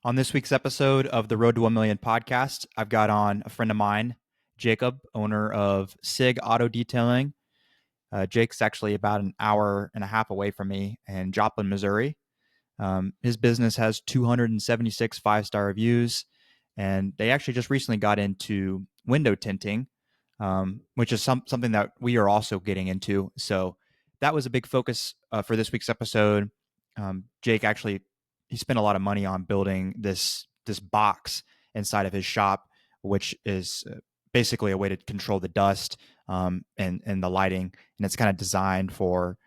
On this week's episode of the Road to 1 Million podcast, I've got on a friend of mine, Jacob, owner of Sig Auto Detailing. Jake's actually about an hour and a half away from me in Joplin, Missouri. His business has 276 five-star reviews, and they actually just recently got into window tinting, which is something that we are also getting into. So that was a big focus for this week's episode. Jake actually he spent a lot of money on building this box inside of his shop, which is basically a way to control the dust and the lighting, and it's kind of designed for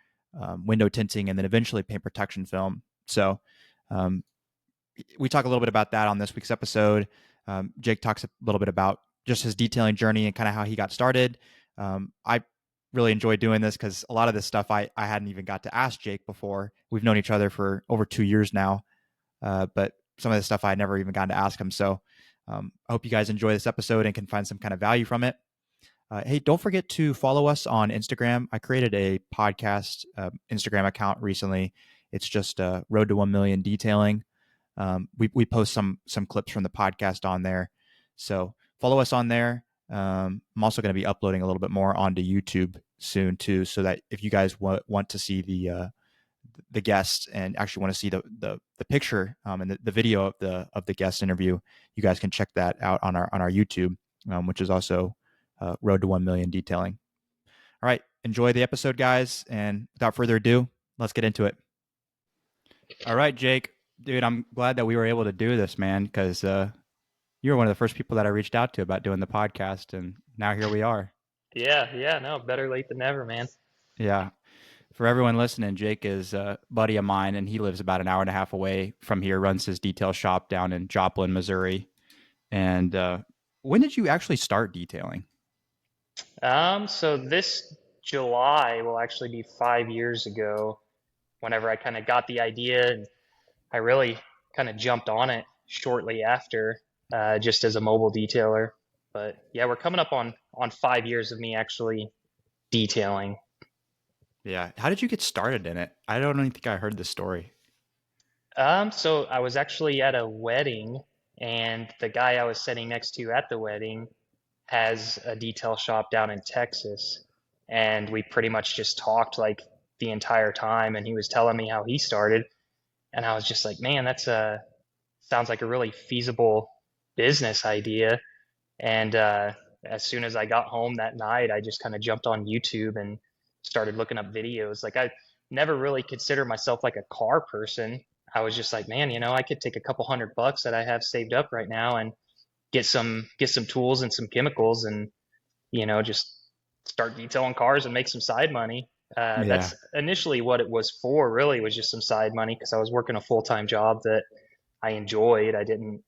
window tinting and then eventually paint protection film. So um, we talk a little bit about that on this week's episode. Jake talks a little bit about just his detailing journey and kind of how he got started. I really enjoy doing this because a lot of this stuff I hadn't even got to ask Jake before. We've known each other for over 2 years now, but some of the stuff I never even gotten to ask him. So I hope you guys enjoy this episode and can find some kind of value from it. Hey, don't forget to follow us on Instagram. I created a podcast Instagram account recently. It's just Road to 1 Million Detailing. We post some clips from the podcast on there. So follow us on there. I'm also going to be uploading a little bit more onto YouTube soon too, so that if you guys want to see the guests and actually want to see the picture and the video of the guest interview, you guys can check that out on our YouTube, which is also Road to 1 Million Detailing. All right, enjoy the episode, guys, and without further ado, let's get into it. All right, Jake, dude, I'm glad that we were able to do this, man, because you were one of the first people that I reached out to about doing the podcast, and now here we are. Yeah, no, better late than never, man. Yeah. For everyone listening, Jake is a buddy of mine, and he lives about an hour and a half away from here, runs his detail shop down in Joplin, Missouri. And when did you actually start detailing? So this July will actually be 5 years ago whenever I kind of got the idea, and I really kind of jumped on it shortly after, just as a mobile detailer. But yeah, we're coming up on 5 years of me actually detailing. Yeah. How did you get started in it? I don't even think I heard the story. So I was actually at a wedding, and the guy I was sitting next to at the wedding has a detail shop down in Texas, and we pretty much just talked like the entire time, and he was telling me how he started, and I was just like, man, that's a sounds like a really feasible business idea. And as soon as I got home that night, I just kind of jumped on YouTube and started looking up videos. Like I never really considered myself like a car person. I was just like, man, I could take a couple $100 that I have saved up right now and get some tools and some chemicals and just start detailing cars and make some side money. Yeah. That's initially what it was for, really, was just some side money because I was working a full-time job that I enjoyed. I didn't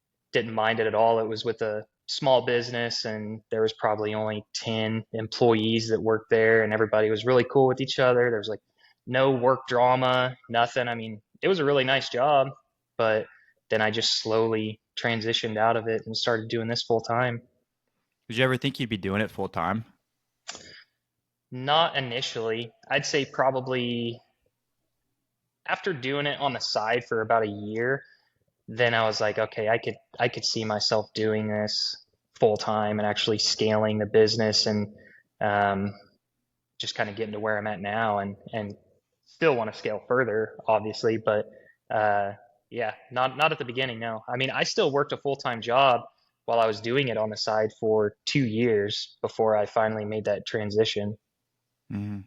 mind it at all. It was with a small business, and there was probably only 10 employees that worked there, and everybody was really cool with each other. There was like no work drama, nothing. I mean, it was a really nice job, but then I just slowly transitioned out of it and started doing this full time. Did you ever think you'd be doing it full time? Not initially. I'd say probably after doing it on the side for about a year, then I was like, okay, I could see myself doing this full time and actually scaling the business and um, just kind of getting to where I'm at now and still want to scale further, obviously, but uh, yeah, not at the beginning, no. I mean, I still worked a full time job while I was doing it on the side for 2 years before I finally made that transition. Mm.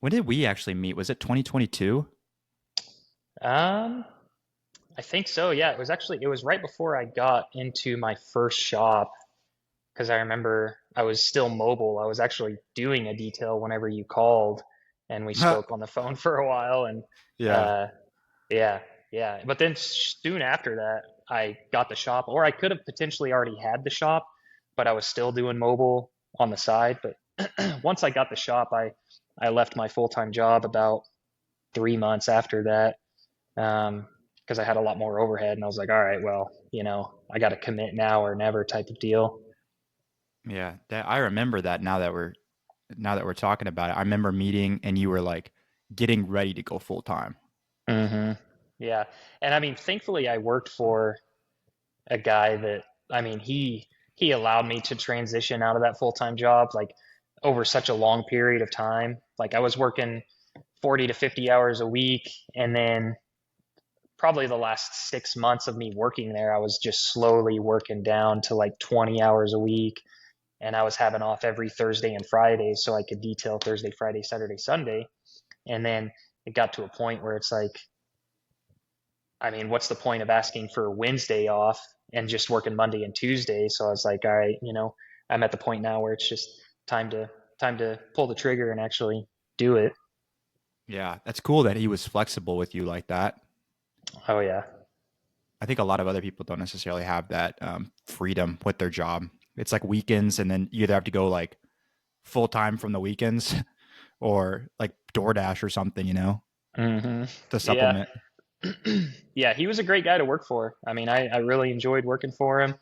When did we actually meet? Was it 2022? Um, I think so. Yeah, it was right before I got into my first shop because I remember I was still mobile. I was actually doing a detail whenever you called and we spoke on the phone for a while and Yeah. uh yeah, yeah. But then soon after that, I got the shop, or I could have potentially already had the shop, but I was still doing mobile on the side. But once I got the shop, I left my full-time job about 3 months after that, because I had a lot more overhead, and I was like, all right, well, I got to commit now or never type of deal. Yeah. I remember that now that we're talking about it. I remember meeting and you were like getting ready to go full time. hmm Yeah, and I mean, thankfully, I worked for a guy that, I mean, he allowed me to transition out of that full-time job like over such a long period of time. Like I was working 40 to 50 hours a week, and then probably the last 6 months of me working there, I was just slowly working down to like 20 hours a week. And I was having off every Thursday and Friday so I could detail Thursday, Friday, Saturday, Sunday. And then it got to a point where it's like, I mean, what's the point of asking for Wednesday off and just working Monday and Tuesday? So I was like, all right, I'm at the point now where it's just time to time to pull the trigger and actually do it. Yeah, that's cool that he was flexible with you like that. Oh yeah. I think a lot of other people don't necessarily have that freedom with their job. It's like weekends, and then you either have to go like full time from the weekends or like DoorDash or something, Hmm. to Yeah. supplement. Yeah, he was a great guy to work for. I mean, I really enjoyed working for him,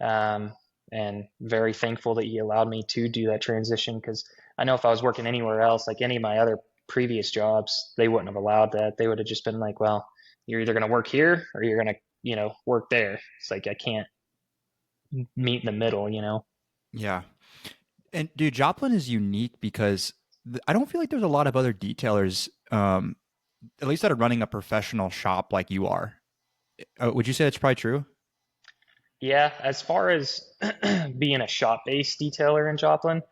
um, and very thankful that he allowed me to do that transition because I know if I was working anywhere else, like any of my other previous jobs, they wouldn't have allowed that. They would have just been like, well, you're either going to work here or you're going to, work there. It's like I can't meet in the middle. Yeah. And dude, Joplin is unique because I don't feel like there's a lot of other detailers, at least that are running a professional shop like you are. Would you say that's probably true? Yeah, as far as being a shop-based detailer in Joplin,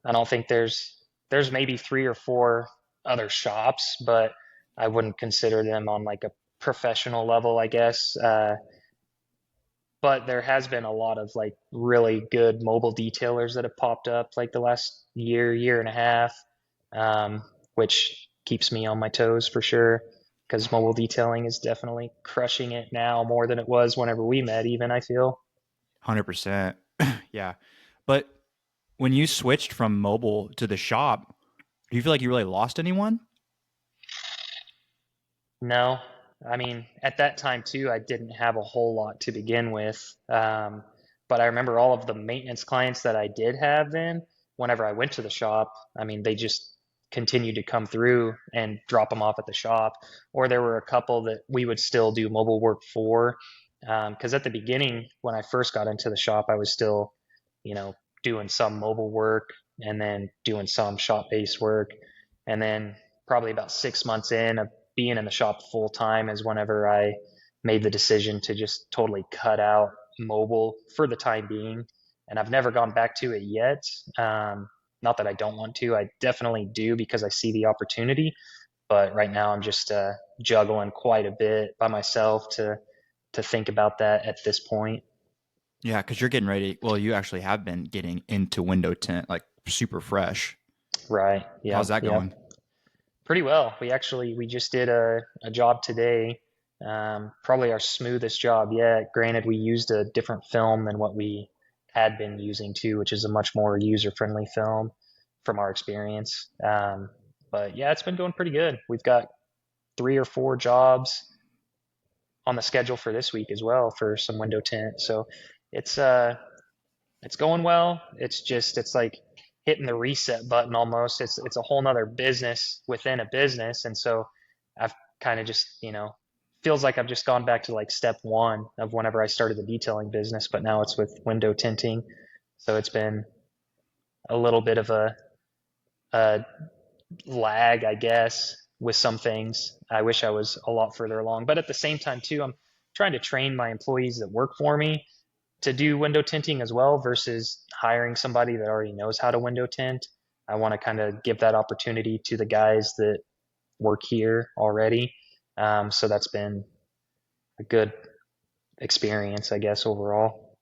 I don't think there's maybe three or four other shops, but I wouldn't consider them on like a professional level, I guess. But there has been a lot of like really good mobile detailers that have popped up like the last year and a half, which keeps me on my toes for sure. Because mobile detailing is definitely crushing it now more than it was whenever we met, even I feel. 100%. Yeah. But when you switched from mobile to the shop, do you feel like you really lost anyone? No, I mean, at that time too, I didn't have a whole lot to begin with. But I remember all of the maintenance clients that I did have then, whenever I went to the shop, I mean, they just continued to come through and drop them off at the shop. Or there were a couple that we would still do mobile work for. Because at the beginning, when I first got into the shop, I was still, you know, doing some mobile work and then doing some shop-based work. And then probably about 6 months in, being in the shop full time is whenever I made the decision to just totally cut out mobile for the time being. And I've never gone back to it yet. Not that I don't want to, I definitely do because I see the opportunity. But right now I'm just juggling quite a bit by myself to think about that at this point. Yeah, because you're getting ready. Well, you actually have been getting into window tint like super fresh. Right. How's Yep. that going? Yep. Pretty well. We just did a job today. Probably our smoothest job yet. Granted, we used a different film than what we had been using too, which is a much more user-friendly film from our experience. But yeah, it's been going pretty good. We've got 3 or 4 jobs on the schedule for this week as well for some window tint. So it's uh it's going well. It's like hitting the reset button almost. It's a whole nother business within a business. And so I've kind of just, feels like I've just gone back to like step one of whenever I started the detailing business, but now it's with window tinting. So it's been a little bit of a lag, I guess, with some things. I wish I was a lot further along, but at the same time too, I'm trying to train my employees that work for me to do window tinting as well versus hiring somebody that already knows how to window tint. I want to kind of give that opportunity to the guys that work here already. So that's been a good experience, I guess, overall.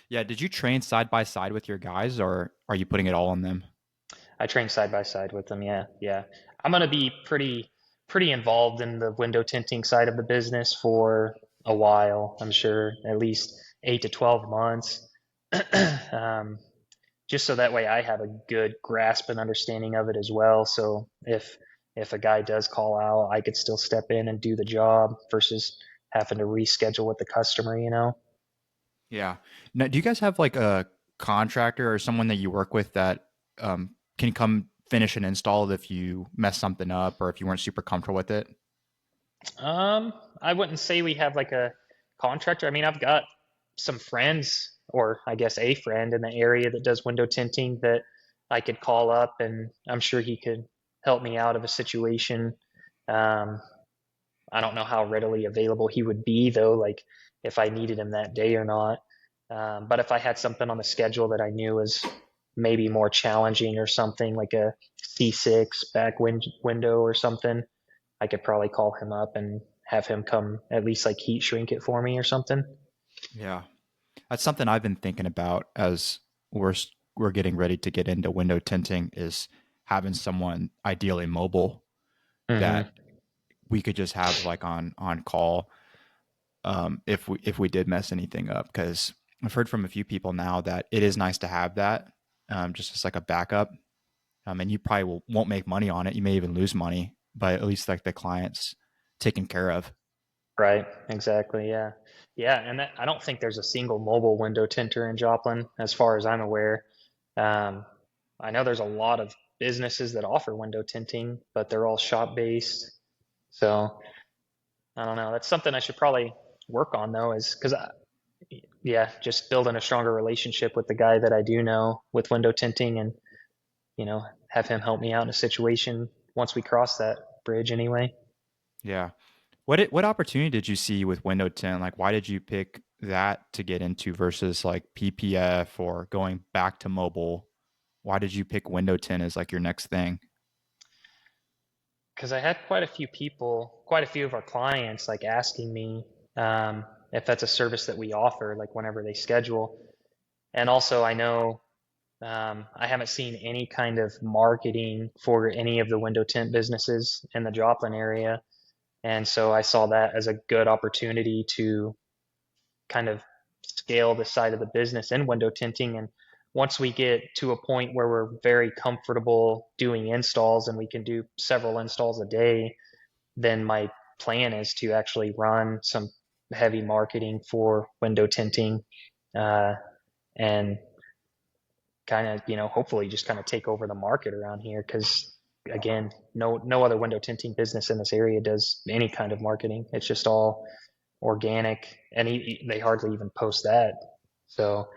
Yeah, did you train side by side with your guys, or are you putting it all on them? I train side by side with them. Yeah, yeah. I'm gonna be pretty involved in the window tinting side of the business for a while. I'm sure at least 8 to 12 months. um, just so that way I have a good grasp and understanding of it as well. So if a guy does call out, I could still step in and do the job versus having to reschedule with the customer. Yeah. Now, do you guys have like a contractor or someone that you work with that can come finish an install if you mess something up or if you weren't super comfortable with it? I wouldn't say we have like a contractor. I mean, I've got some friends, or I guess a friend in the area that does window tinting that I could call up, and I'm sure he could help me out of a situation. Um, I don't know how readily available he would be though, like if I needed him that day or not. But if I had something on the schedule that I knew was maybe more challenging or something like a C6 window or something, I could probably call him up and have him come at least like heat shrink it for me or something. Yeah. That's something I've been thinking about as we're we're getting ready to get into window tinting is having someone ideally mobile that Hmm. we could just have like on call if we did mess anything up, because I've heard from a few people now that it is nice to have that just as like a backup. And you probably won't make money on it. You may even lose money, but at least like the client's taken care of. Right, exactly. Yeah. Yeah. And that, I don't think there's a single mobile window tinter in Joplin, as far as I'm aware. Um, I know there's a lot of businesses that offer window tinting, but they're all shop based. So I don't know. That's something I should probably work on though, is because, yeah, just building a stronger relationship with the guy that I do know with window tinting and, have him help me out in a situation once we cross that bridge anyway. Yeah. What opportunity did you see with window tint? Like, why did you pick that to get into versus like PPF or going back to mobile? Why did you pick window tint as like your next thing? Because I had quite a few people, quite a few of our clients, like asking me if that's a service that we offer, like whenever they schedule. And also, I know I haven't seen any kind of marketing for any of the window tint businesses in the Joplin area. And so I saw that as a good opportunity to kind of scale the side of the business in window tinting. And once we get to a point where we're very comfortable doing installs and we can do several installs a day, then my plan is to actually run some heavy marketing for window tinting, uh, and kind of, hopefully just kind of take over the market around here. Because again, no other window tinting business in this area does any kind of marketing. It's just all organic, and they hardly even post that. So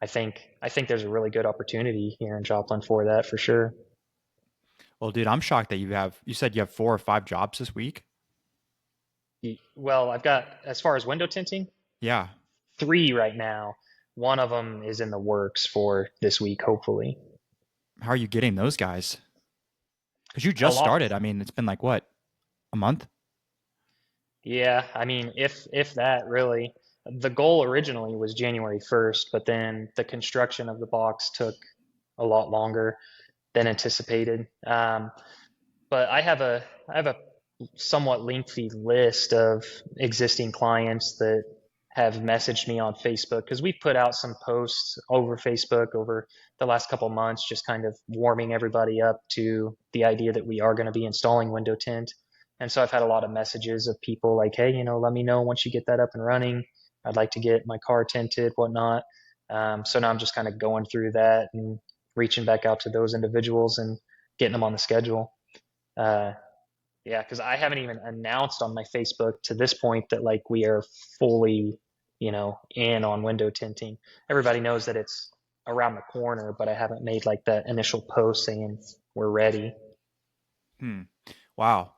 I think there's a really good opportunity here in Joplin for that for sure. Well, dude, I'm shocked that you said you have 4 or 5 jobs this week. Well, I've got, as far as window tinting, Yeah. 3 right now. One of them is in the works for this week, hopefully. How are you getting those guys? Because you A just lot. started. I mean, it's been like what, a month? Yeah, I mean, if that really, the goal originally was January 1st, but then the construction of the box took a lot longer than anticipated. But I have a somewhat lengthy list of existing clients that have messaged me on Facebook, because we've put out some posts over Facebook over the last couple months, just kind of warming everybody up to the idea that we are going to be installing window tint. And so I've had a lot of messages of people like, hey, let me know once you get that up and running. I'd like to get my car tinted, whatnot. So now I'm just kind of going through that and reaching back out to those individuals and getting them on the schedule. Uh, yeah, because I haven't even announced on my Facebook to this point that like we are fully, in on window tinting. Everybody knows that it's around the corner, but I haven't made like that initial post saying we're ready. Hmm. Wow.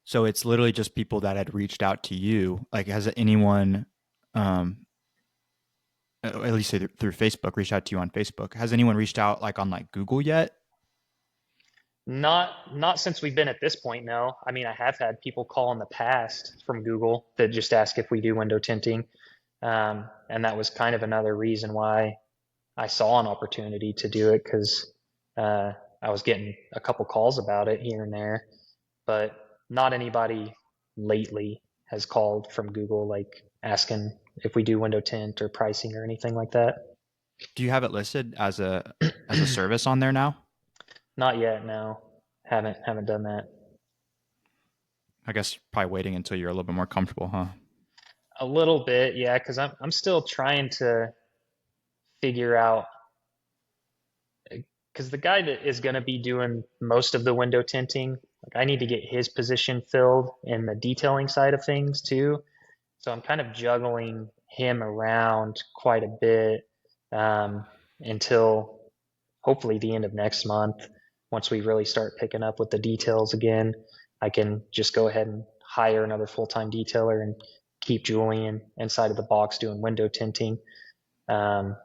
So it's literally just people that had reached out to you. Like, has anyone, um, at least through Facebook, reached out to you on Facebook? Has anyone reached out like on like Google yet? Not since we've been at this point, no. I mean, I have had people call in the past from Google that just ask if we do window tinting. And that was kind of another reason why I saw an opportunity to do it, because I was getting a couple calls about it here and there, but not anybody lately has called from Google like asking if we do window tint or pricing or anything like that. Do you have it listed as a service on there now? Not yet, no. Haven't done that. I guess probably waiting until you're a little bit more comfortable, huh? A little bit, yeah, because I'm still trying to figure out, because the guy that is going to be doing most of the window tinting, like I need to get his position filled in the detailing side of things too. So I'm kind of juggling him around quite a bit um, until hopefully the end of next month. Once we really start picking up with the details again, I can just go ahead and hire another full-time detailer and keep Julian inside of the box doing window tinting. Um,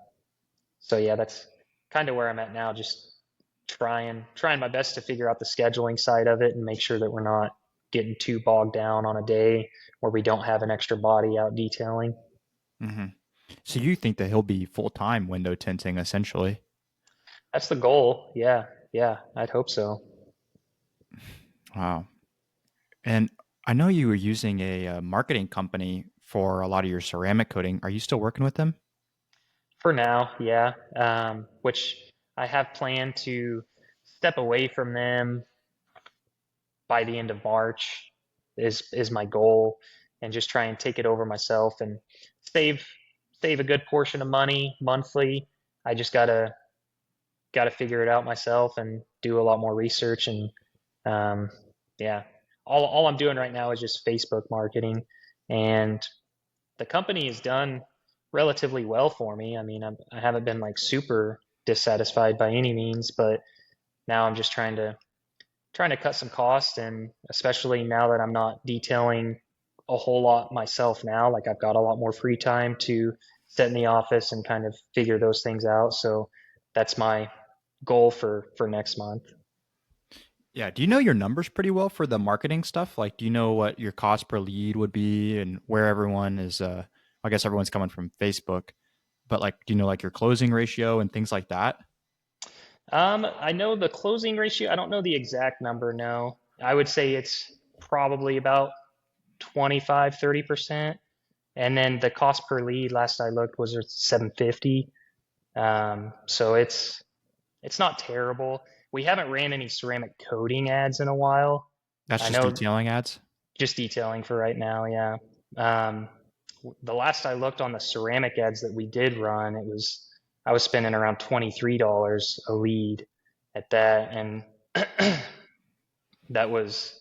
so yeah, that's kind of where I'm at now. Just trying my best to figure out the scheduling side of it and make sure that we're not getting too bogged down on a day where we don't have an extra body out detailing. Hmm. So you think that he'll be full time window tinting essentially? That's the goal. Yeah, yeah, I'd hope so. Wow. And I know you were using a marketing company for a lot of your ceramic coating. Are you still working with them? For now, yeah. Which I have planned to step away from them by the end of March is my goal, and just try and take it over myself and save save a good portion of money monthly. I just gotta figure it out myself and do a lot more research and um, yeah. All I'm doing right now is just Facebook marketing, and the company has done relatively well for me. I mean, I haven't been like super dissatisfied by any means, but now I'm just trying to cut some costs, and especially now that I'm not detailing a whole lot myself now, like I've got a lot more free time to sit in the office and kind of figure those things out. So that's my goal for next month. Yeah. Do you know your numbers pretty well for the marketing stuff? Like, do you know what your cost per lead would be and where everyone is? I guess everyone's coming from Facebook, but like, do you know like your closing ratio and things like that? I know the closing ratio. I don't know the exact number, no. I would say it's probably about 25, 30%. And then the cost per lead last I looked was 750. So it's not terrible. We haven't ran any ceramic coating ads in a while. That's I just know detailing ads. just detailing for right now, yeah. Um, the last I looked on the ceramic ads that we did run, it was I was spending around $23 a lead at that, and that was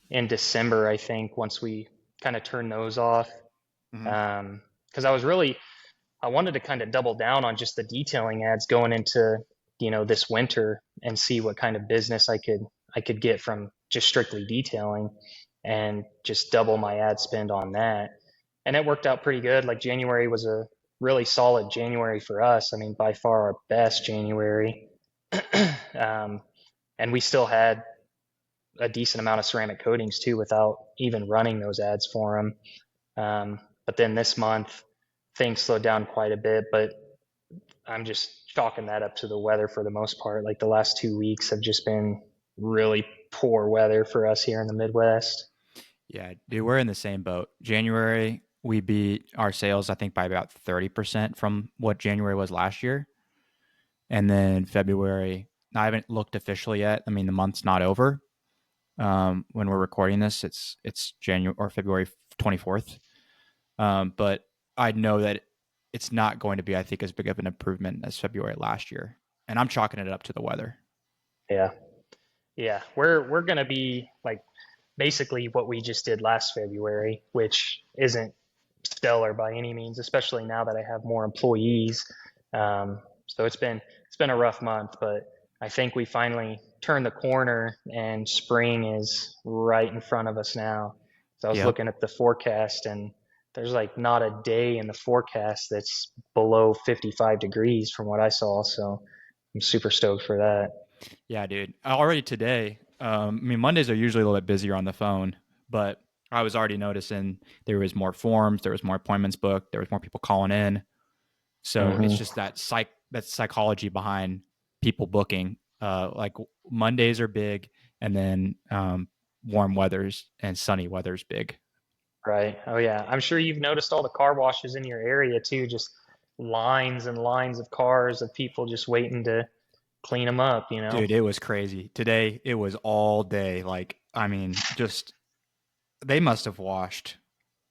in December, I think, once we kind of turned those off. Hmm. Because I wanted to kind of double down on just the detailing ads going into this winter and see what kind of business I could get from just strictly detailing and just double my ad spend on that. And it worked out pretty good. Like January was a really solid January for us. I mean, by far our best January. um, and we still had a decent amount of ceramic coatings too without even running those ads for them. But then this month, things slowed down quite a bit, but I'm just chalking that up to the weather for the most part. Like the last 2 weeks have just been really poor weather for us here in the Midwest. Yeah, dude, we're in the same boat. January, we beat our sales, I think, by about 30% from what January was last year. And then February, I haven't looked officially yet. I mean, the month's not over. When we're recording this, it's January or February 24th. But I know that it's not going to be, I think, as big of an improvement as February last year. And I'm chalking it up to the weather. Yeah. Yeah. We're gonna be like basically what we just did last February, which isn't stellar by any means, especially now that I have more employees. So it's been a rough month, but I think we finally turned the corner and spring is right in front of us now. So I was Yep. looking at the forecast, and there's like not a day in the forecast that's below 55 degrees from what I saw. So I'm super stoked for that. Yeah, dude. Already today, I mean, Mondays are usually a little bit busier on the phone, but I was already noticing there was more forms, there was more appointments booked, there was more people calling in. So it's Hmm. just that psychology behind people booking. Like Mondays are big, and then warm weather's and sunny weather's big. Right. Oh yeah. I'm sure you've noticed all the car washes in your area too, just lines and lines of cars of people just waiting to clean them up. Dude, it was crazy. Today it was all day. Like, I mean, just they must have washed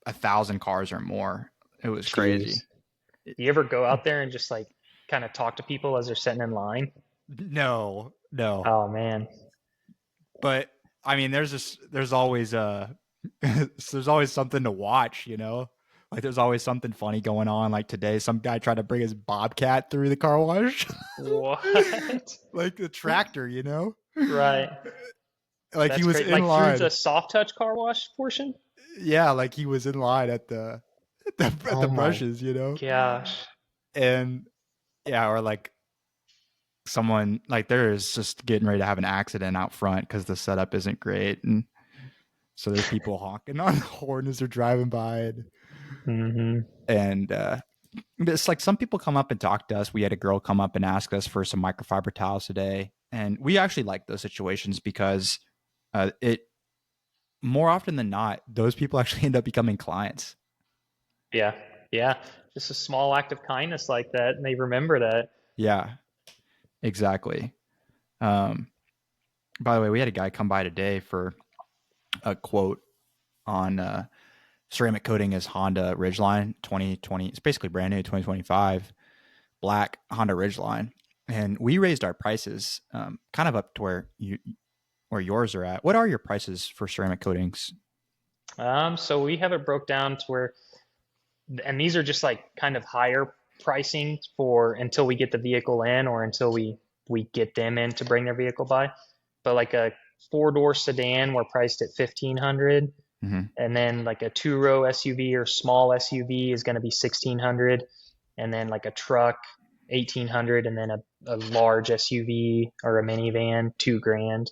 1,000 cars or more. It was Jeez. crazy. It- Do you ever go out there and just like kind of talk to people as they're sitting in line? no, no. Oh man. But I mean, there's always there's always something to watch, you know. Like there's always something funny going on. Like today, some guy tried to bring his bobcat through the car wash, What? like the tractor, you know. Right. Like he That's was great. in Like through the line. soft touch car wash portion? Yeah, like he was in line at the Oh my brushes, you know. gosh. And yeah, or like someone like there is just getting ready to have an accident out front because the setup isn't great, and so there's people honking on the horn as they're driving by, Hmm. and it's like some people come up and talk to us. We had a girl come up and ask us for some microfiber towels today, and we actually like those situations because it more often than not, those people actually end up becoming clients. Yeah. Yeah. Just a small act of kindness like that, and they remember that. Yeah, exactly. Um, by the way, we had a guy come by today for a quote on ceramic coating his Honda Ridgeline 2020. It's basically brand new 2025 black Honda Ridgeline, and we raised our prices kind of up to where yours are at. What are your prices for ceramic coatings? So we have it broke down to where, and these are just like kind of higher pricing for until we get the vehicle in or until we get them in to bring their vehicle by. But like a four-door sedan, we're priced at 1,500, Mm-hmm. and then like a two-row SUV or small SUV is going to be 1,600, and then like a truck 1,800, and then a large SUV or a minivan 2 grand.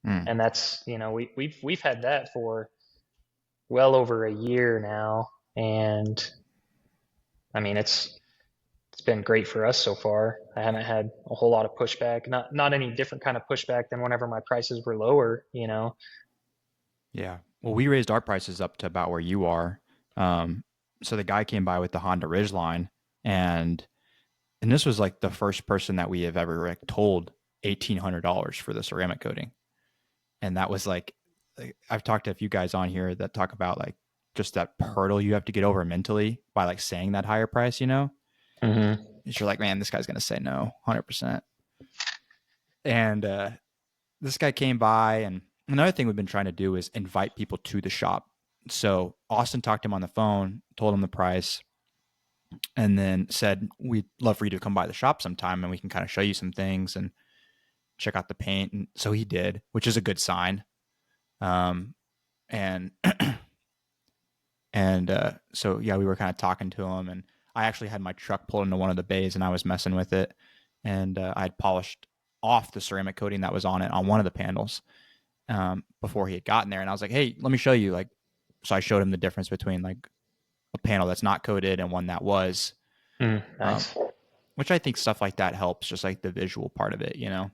Mm. And that's, we've had that for well over a year now, and I mean it's been great for us so far. I haven't had a whole lot of pushback, not any different kind of pushback than whenever my prices were lower. Yeah. Well, we raised our prices up to about where you are. Um, so the guy came by with the Honda Ridgeline, and and this was like the first person that we have ever like told $1,800 for the ceramic coating, and that was like I've talked to a few guys on here that talk about like just that hurdle you have to get over mentally by like saying that higher price, you know. Hmm. You're like, man, this guy's gonna say no, 100%. And this guy came by, and another thing we've been trying to do is invite people to the shop. So Austin talked to him on the phone, told him the price, and then said, we'd love for you to come by the shop sometime and we can kind of show you some things and check out the paint. And so he did, which is a good sign. Um, and so yeah, we were kind of talking to him, and I actually had my truck pulled into one of the bays and I was messing with it, and I had polished off the ceramic coating that was on it on one of the panels before he had gotten there, and I was like, hey, let me show you. Like, so I showed him the difference between like a panel that's not coated and one that was, um, Nice. which I think stuff like that helps, just like the visual part of it, you know.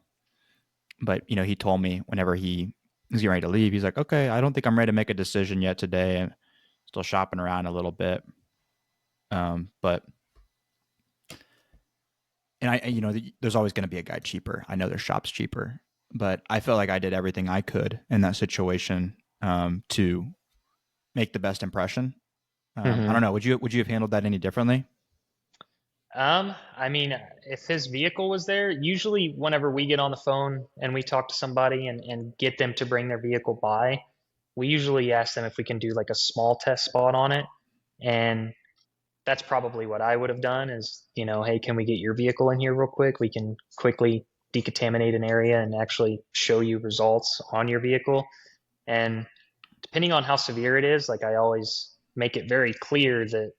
But he told me whenever he was getting ready to leave, he's like, okay, I don't think I'm ready to make a decision yet today. I'm still shopping around a little bit. But and there's always going to be a guy cheaper. I know their shop's cheaper, but I felt like I did everything I could in that situation to make the best impression. I don't Hmm. know. Would you have handled that any differently? I mean, if his vehicle was there, usually whenever we get on the phone and we talk to somebody and get them to bring their vehicle by, we usually ask them if we can do like a small test spot on it. And that's probably what I would have done is, hey, can we get your vehicle in here real quick? We can quickly decontaminate an area and actually show you results on your vehicle. And depending on how severe it is, like I always make it very clear that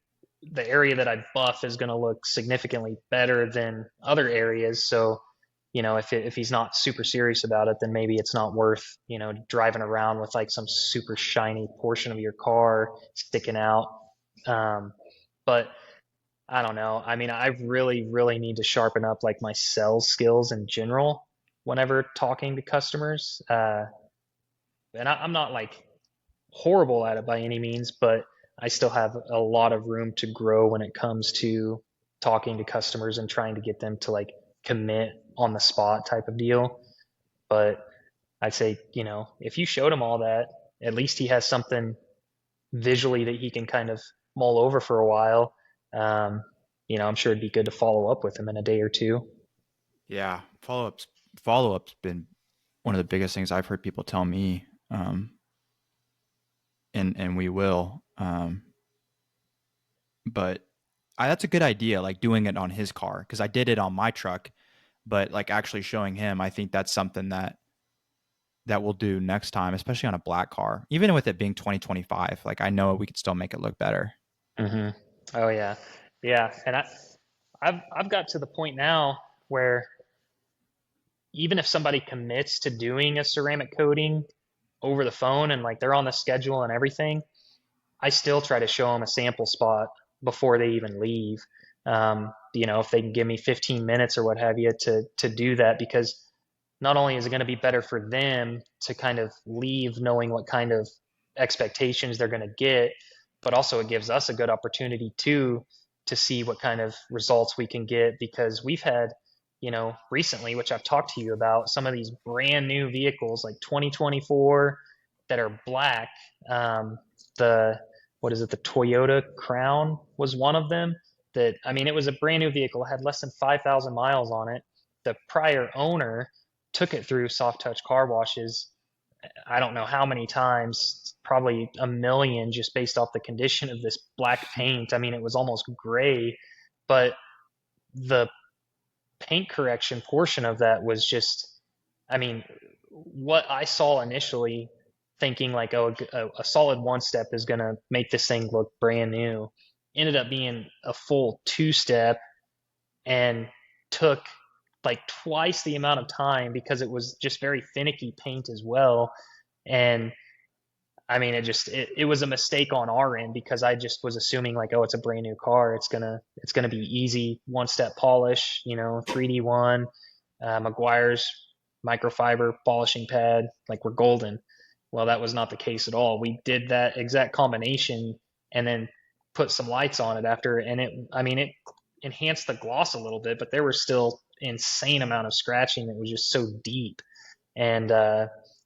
the area that I buff is going to look significantly better than other areas. So, if he's not super serious about it, then maybe it's not worth, driving around with like some super shiny portion of your car sticking out. But I don't know. I mean, I really, really need to sharpen up like my sales skills in general whenever talking to customers. And I'm not like horrible at it by any means, but I still have a lot of room to grow when it comes to talking to customers and trying to get them to like commit on the spot type of deal. But I'd say, if you showed him all that, at least he has something visually that he can kind of mull over for a while. Um, I'm sure it'd be good to follow up with him in a day or two. Yeah, follow up's been one of the biggest things I've heard people tell me, and we will. But that's a good idea, like doing it on his car, because I did it on my truck. But like actually showing him, I think that's something that we'll do next time, especially on a black car. Even with it being 2025, like I know we could still make it look better. Hmm. Oh yeah, yeah. And I've got to the point now where even if somebody commits to doing a ceramic coating over the phone and like they're on the schedule and everything, I still try to show them a sample spot before they even leave. If they can give me 15 minutes or what have you to do that, because not only is it going to be better for them to kind of leave knowing what kind of expectations they're going to get, but also it gives us a good opportunity too to see what kind of results we can get, because we've had, recently, which I've talked to you about, some of these brand new vehicles like 2024 that are black. The what is it? The Toyota Crown was one of them. That, I mean, it was a brand new vehicle, had less than 5,000 miles on it. The prior owner took it through soft touch car washes. I don't know how many times, probably a million, just based off the condition of this black paint. I mean, it was almost gray, but the paint correction portion of that was just, I mean, what I saw initially, thinking like, oh, a solid one step is going to make this thing look brand new, ended up being a full two step, and took like twice the amount of time because it was just very finicky paint as well. And I mean, it was a mistake on our end because I just was assuming like, oh, it's a brand new car. It's gonna be easy, one step polish, 3D one, McGuire's microfiber polishing pad, like we're golden. Well, that was not the case at all. We did that exact combination and then put some lights on it after, and it enhanced the gloss a little bit, but there was still insane amount of scratching that was just so deep. And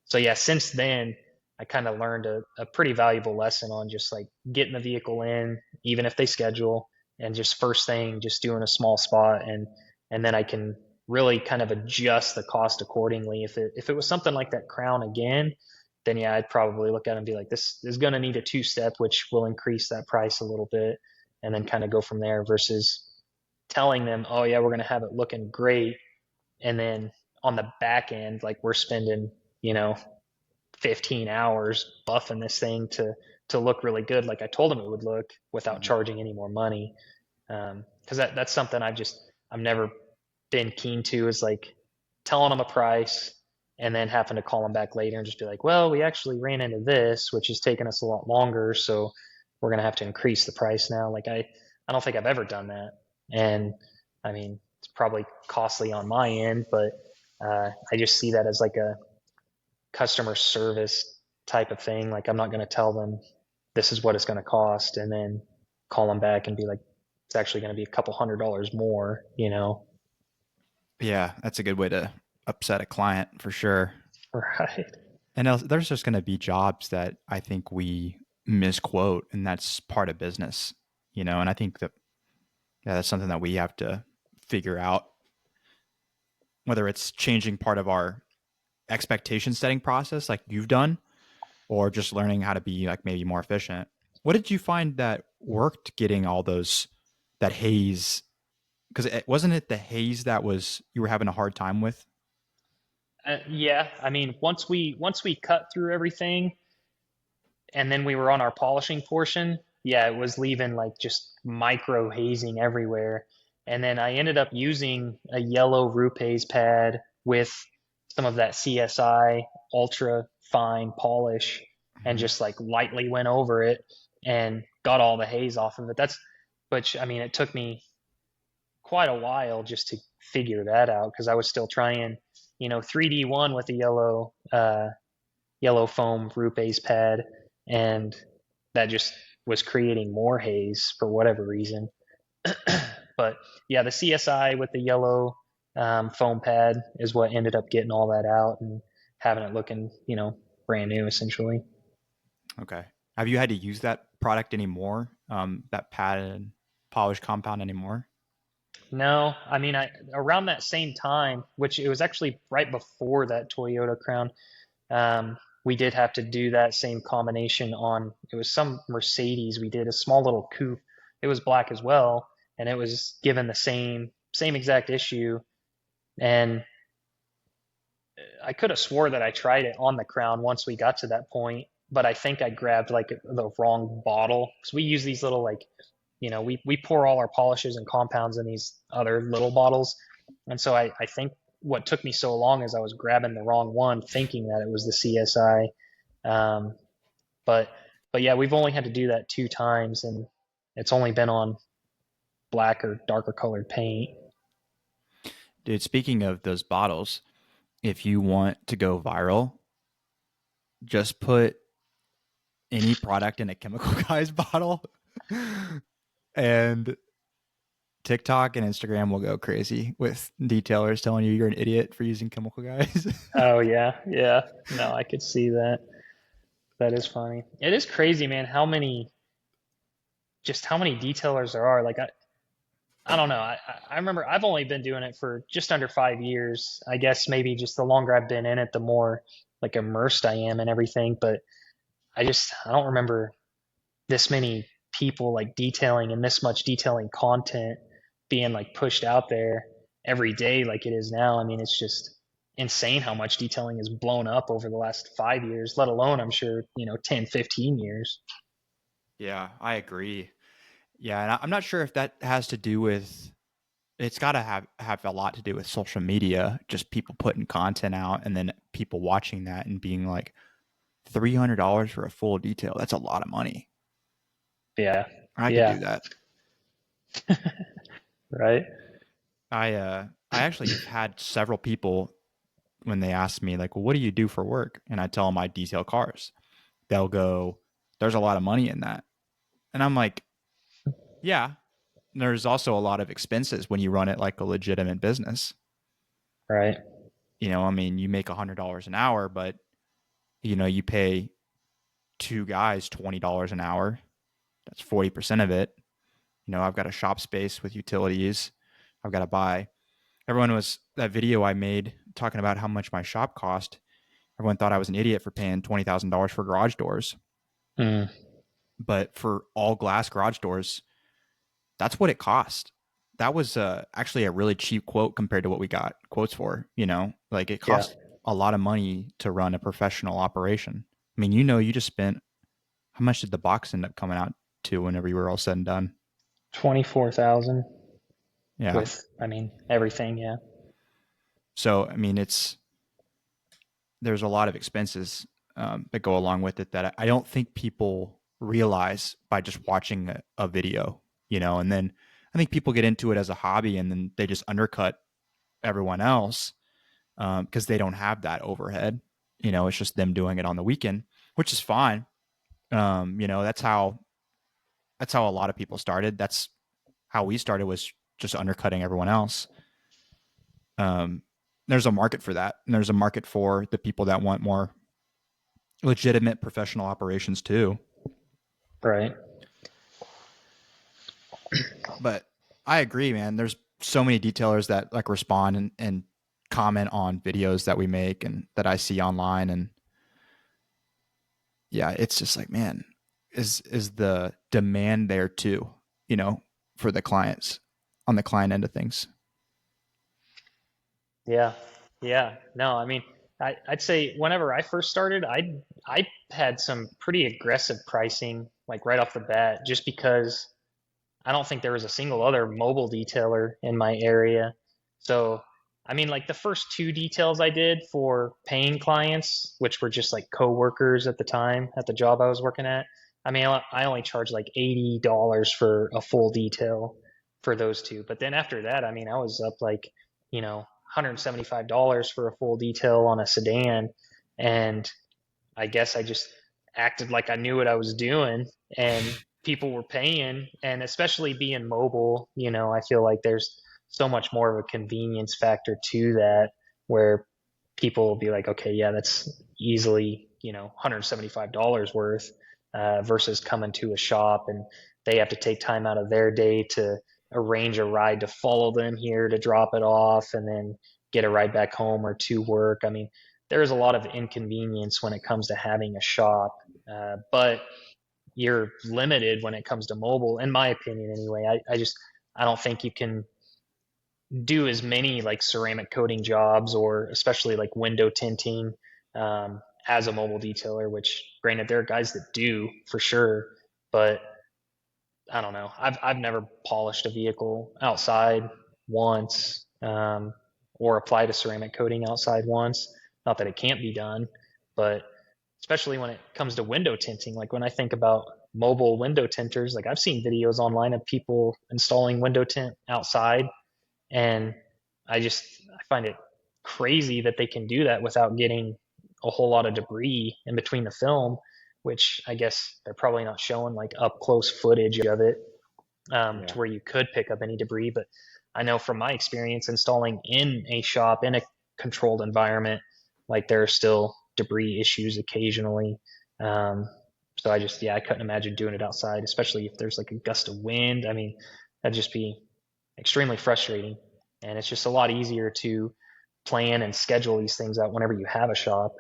so yeah, since then I kind of learned a pretty valuable lesson on just like getting the vehicle in, even if they schedule, and just first thing, just doing a small spot, and then I can really kind of adjust the cost accordingly. If it was something like that Crown again, then yeah, I'd probably look at it and be like, this is going to need a two step, which will increase that price a little bit, and then kind of go from there. Versus telling them, oh yeah, we're going to have it looking great, and then on the back end, like we're spending, you know, 15 hours buffing this thing to look really good, like I told them it would look, without Mhm. charging any more money. Because that's something I've never been keen to, is like telling them a price and then having to call them back later and just be like, well, we actually ran into this, which is taking us a lot longer, so we're gonna have to increase the price now. Like I don't think I've ever done that, and I mean it's probably costly on my end, but I just see that as like a customer service type of thing. Like I'm not going to tell them this is what it's going to cost and then call them back and be like, it's actually going to be a couple $100 more. Yeah, that's a good way to upset a client for sure. Right. And there's just going to be jobs that I think we misquote, and that's part of business, And I think that that's something that we have to figure out, whether it's changing part of our expectation setting process, like you've done, or just learning how to be like maybe more efficient. What did you find that worked getting all those that haze? Because it wasn't it the haze that was you were having a hard time with. Yeah, I mean, once we cut through everything, and then we were on our polishing portion, yeah, it was leaving like just micro hazing everywhere. And then I ended up using a yellow Rupaze pad with some of that CSI ultra fine polish, and Mhm. just like lightly went over it and got all the haze off of it. Which, I mean, it took me quite a while just to figure that out, because I was still trying, 3D one with the yellow foam Rupaze pad, and that just was creating more haze for whatever reason. But yeah, the CSI with the yellow foam pad is what ended up getting all that out and having it looking, brand new essentially. Okay. Have you had to use that product anymore? That pad and polish compound anymore? No, I mean, around that same time, which it was actually right before that Toyota Crown, we did have to do that same combination on, it was some Mercedes. We did a small little coupe it was black as well, and it was given the same exact issue. And I could have swore that I tried it on the crown once we got to that point, but I think I grabbed like the wrong bottle because we use these little like, we pour all our polishes and compounds in these other little bottles. And so I think what took me so long is I was grabbing the wrong one, thinking that it was the CSI. Um, but but yeah, we've only had to do that 2 times, and it's only been on black or darker colored paint. Dude, speaking of those bottles, if you want to go viral, just put any product in a chemical guy's bottle and TikTok and Instagram will go crazy with detailers telling you you're an idiot for using chemical guys. Oh yeah, yeah. No, I could see that. That is funny. It is crazy, man, how many detailers there are. Like I don't know. I remember I've only been doing it for just under 5 years. I guess maybe just the longer I've been in it, the more like immersed I am in everything. But I don't remember this many people like detailing and this much detailing content being like pushed out there every day like it is now. I mean, it's just insane how much detailing has blown up over the last 5 years, let alone I'm sure, 10, 15 years. Yeah, I agree. Yeah, and I'm not sure if that has to do with it's got to have a lot to do with social media, just people putting content out and then people watching that and being like $300 for a full detail. That's a lot of money. Yeah. I could Yeah. do that. Right. I actually have had several people when they ask me like, "Well, what do you do for work?" and I tell them I detail cars. They'll go, "There's a lot of money in that." And I'm like, "Yeah, there's also a lot of expenses when you run it like a legitimate business. Right. I mean, you make $100 an hour, but you pay two guys $20 an hour. That's 40% of it. I've got a shop space with utilities. I've got to buy. Everyone was that video I made talking about how much my shop cost. Everyone thought I was an idiot for paying $20,000 for garage doors, Mm, but for all glass garage doors, that's what it cost. That was actually a really cheap quote compared to what we got quotes for. Like it yeah. cost a lot of money to run a professional operation. I mean, you just spent how much did the box end up coming out to whenever you were all said and done? 24,000 Yeah. with, I mean, everything. Yeah. So I mean, there's a lot of expenses that go along with it that I don't think people realize by just watching a video. And then I think people get into it as a hobby and then they just undercut everyone else because they don't have that overhead. It's just them doing it on the weekend, which is fine. That's how a lot of people started. That's how we started, was just undercutting everyone else. Um, there's a market for that, and there's a market for the people that want more legitimate professional operations too. Right. But I agree, man. There's so many detailers that like respond and comment on videos that we make and that I see online, and yeah, it's just like, man, is the demand there too, for the clients on the client end of things. Yeah. Yeah. No, I mean, I'd say whenever I first started, I had some pretty aggressive pricing, like right off the bat, just because I don't think there was a single other mobile detailer in my area. So, I mean, like the first 2 details I did for paying clients, which were just like coworkers at the time at the job I was working at, I mean, I only charged like $80 for a full detail for those two. But then after that, I mean, I was up like, $175 for a full detail on a sedan. And I guess I just acted like I knew what I was doing, and people were paying. And especially being mobile, I feel like there's so much more of a convenience factor to that, where people will be like, okay, yeah, that's easily, $175 worth, versus coming to a shop and they have to take time out of their day to arrange a ride to follow them here to drop it off and then get a ride back home or to work. I mean, there is a lot of inconvenience when it comes to having a shop. But you're limited when it comes to mobile, in my opinion anyway. I don't think you can do as many like ceramic coating jobs or especially like window tinting as a mobile detailer, which granted there are guys that do for sure, but I don't know. I've never polished a vehicle outside once, or applied a ceramic coating outside once. Not that it can't be done, but especially when it comes to window tinting, like when I think about mobile window tinters, like I've seen videos online of people installing window tint outside, and I find it crazy that they can do that without getting a whole lot of debris in between the film, which I guess they're probably not showing like up close footage of it, Yeah. to where you could pick up any debris. But I know from my experience installing in a shop in a controlled environment, like there are still debris issues occasionally. Um, so I couldn't imagine doing it outside, especially if there's like a gust of wind. I mean, that'd just be extremely frustrating. And it's just a lot easier to plan and schedule these things out whenever you have a shop.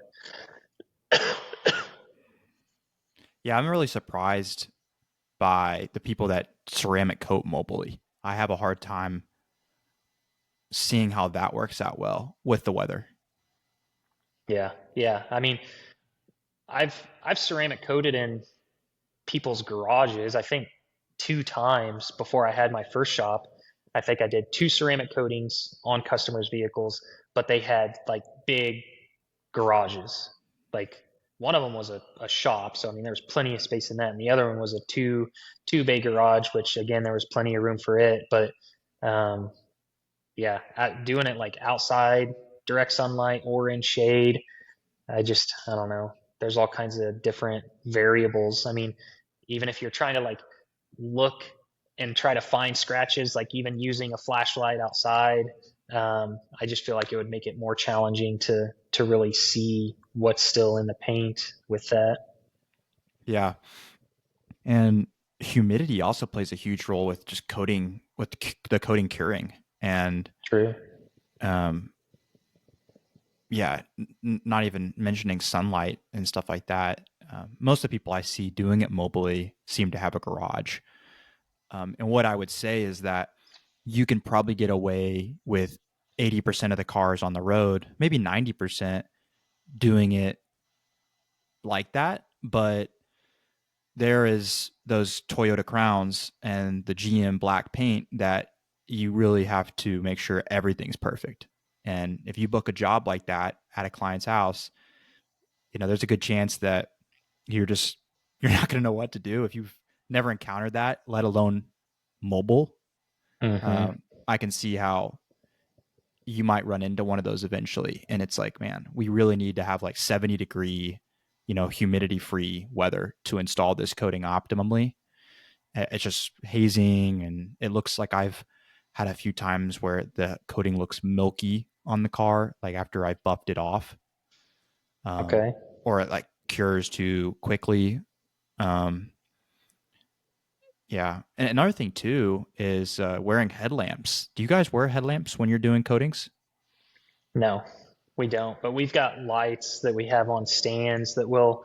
Yeah, I'm really surprised by the people that ceramic coat mobily. I have a hard time seeing how that works out well with the weather. Yeah, yeah. I mean, I've ceramic coated in people's garages. I think two times before I had my first shop. I think I did two ceramic coatings on customers' vehicles, but they had like big garages. Like one of them was a shop, so I mean there was plenty of space in that, and the other one was a two bay garage, which again there was plenty of room for it. But um, yeah, doing it like outside, direct sunlight or in shade, I don't know. There's all kinds of different variables. I mean, even if you're trying to like look and try to find scratches, like even using a flashlight outside, I just feel like it would make it more challenging to really see what's still in the paint with that. Yeah. And humidity also plays a huge role with just coating, with the coating curing. And True. um, yeah, not even mentioning sunlight and stuff like that. Most of the people I see doing it mobily seem to have a garage. And what I would say is that you can probably get away with 80% of the cars on the road, maybe 90% doing it like that. But there is those Toyota Crowns and the GM black paint that you really have to make sure everything's perfect. And if you book a job like that at a client's house, there's a good chance that you're just you're not going to know what to do if you've never encountered that, let alone mobile. Hmm. I can see how you might run into one of those eventually, and it's like, man, we really need to have like 70-degree, humidity free weather to install this coating optimally. It's just hazing, and it looks like I've had a few times where the coating looks milky on the car, like after I buffed it off, um, Okay. or it like cures too quickly. Um, yeah, and another thing too is wearing headlamps. Do you guys wear headlamps when you're doing coatings? No, we don't. But we've got lights that we have on stands that we'll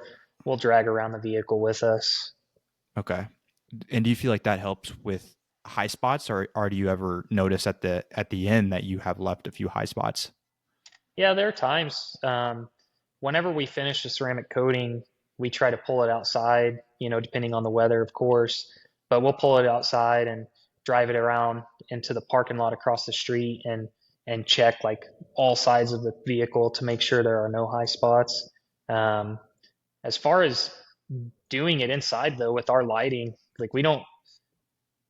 drag around the vehicle with us. Okay, and do you feel like that helps with high spots, or do you ever notice at the end that you have left a few high spots? Yeah, there are times. Whenever we finish the ceramic coating, we try to pull it outside, depending on the weather, of course. But we'll pull it outside and drive it around into the parking lot across the street and check like all sides of the vehicle to make sure there are no high spots. Um, as far as doing it inside though, with our lighting, like we don't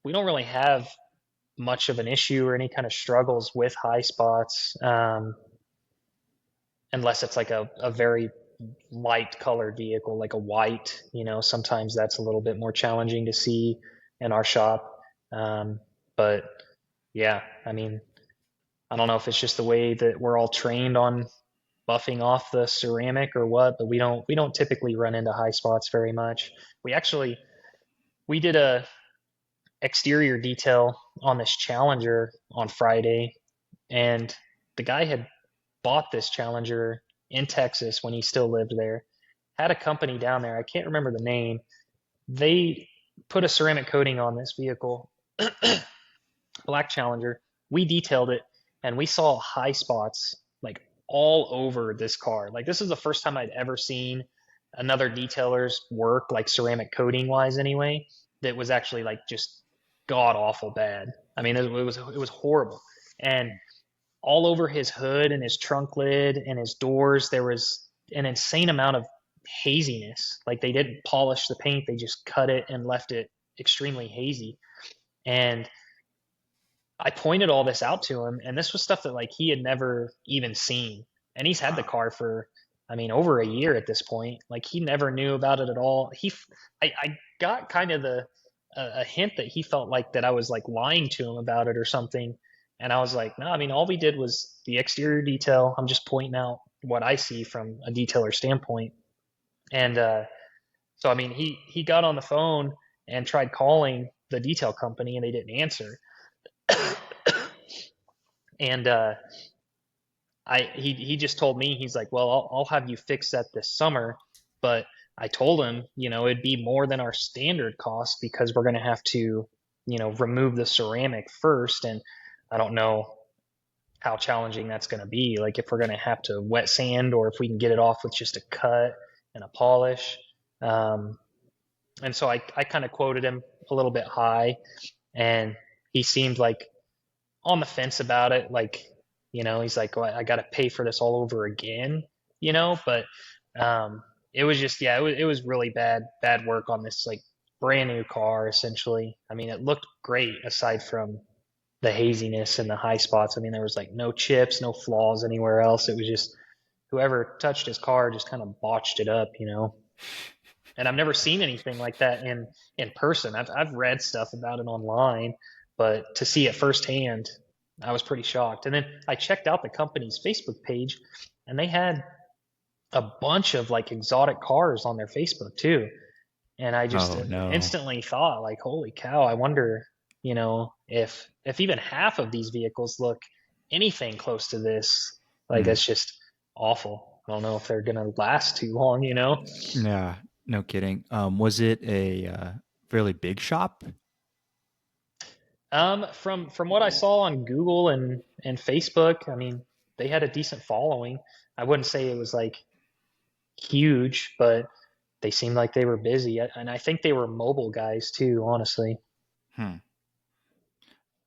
really have much of an issue or any kind of struggles with high spots. Unless it's like a very light colored vehicle, like a white, sometimes that's a little bit more challenging to see in our shop. Um, but yeah, I mean, I don't know if it's just the way that we're all trained on buffing off the ceramic or what, but we don't typically run into high spots very much. We did a exterior detail on this Challenger on Friday, and the guy had bought this Challenger in Texas when he still lived there. Had a company down there. I can't remember the name, They put a ceramic coating on this vehicle, black Challenger. We detailed it, and we saw high spots like all over this car. Like this is the first time I'd ever seen another detailer's work, like ceramic coating wise, anyway. That was actually like just god awful bad. I mean, it was horrible, and all over his hood and his trunk lid and his doors, there was an insane amount of haziness. Like they didn't polish the paint, they just cut it and left it extremely hazy. And I pointed all this out to him, and this was stuff that like he had never even seen. And he's had the Wow. car for, I mean, over a year at this point. Like he never knew about it at all. I got kind of a hint that he felt like that I was like lying to him about it or something. And I was like, no, I mean, all we did was the exterior detail. I'm just pointing out what I see from a detailer standpoint. And so, I mean, he got on the phone and tried calling the detail company, and they didn't answer. And he just told me, he's like, well, I'll have you fix that this summer, but I told him, it'd be more than our standard cost because we're going to have to, remove the ceramic first, and I don't know how challenging that's going to be. Like if we're going to have to wet sand or if we can get it off with just a cut and a polish. Um, and so I kind of quoted him a little bit high, and he seemed like on the fence about it. Like, he's like, well, I got to pay for this all over again, but it was just, yeah, it was really bad work on this like brand new car, essentially. I mean, it looked great aside from the haziness and the high spots. I mean, there was like no chips, no flaws anywhere else. It was just whoever touched his car just kind of botched it up. And I've never seen anything like that in person. I've read stuff about it online, but to see it firsthand, I was pretty shocked. And then I checked out the company's Facebook page, and they had a bunch of like exotic cars on their Facebook too. And I just Oh no. instantly thought, like, holy cow! I wonder, if even half of these vehicles look anything close to this. Like, Hmm. it's just awful. I don't know if they're gonna last too long. Yeah, no kidding. Was it a fairly big shop? From what I saw on Google and Facebook, I mean, they had a decent following. I wouldn't say it was like huge, but they seemed like they were busy, and I think they were mobile guys too, honestly. Hmm.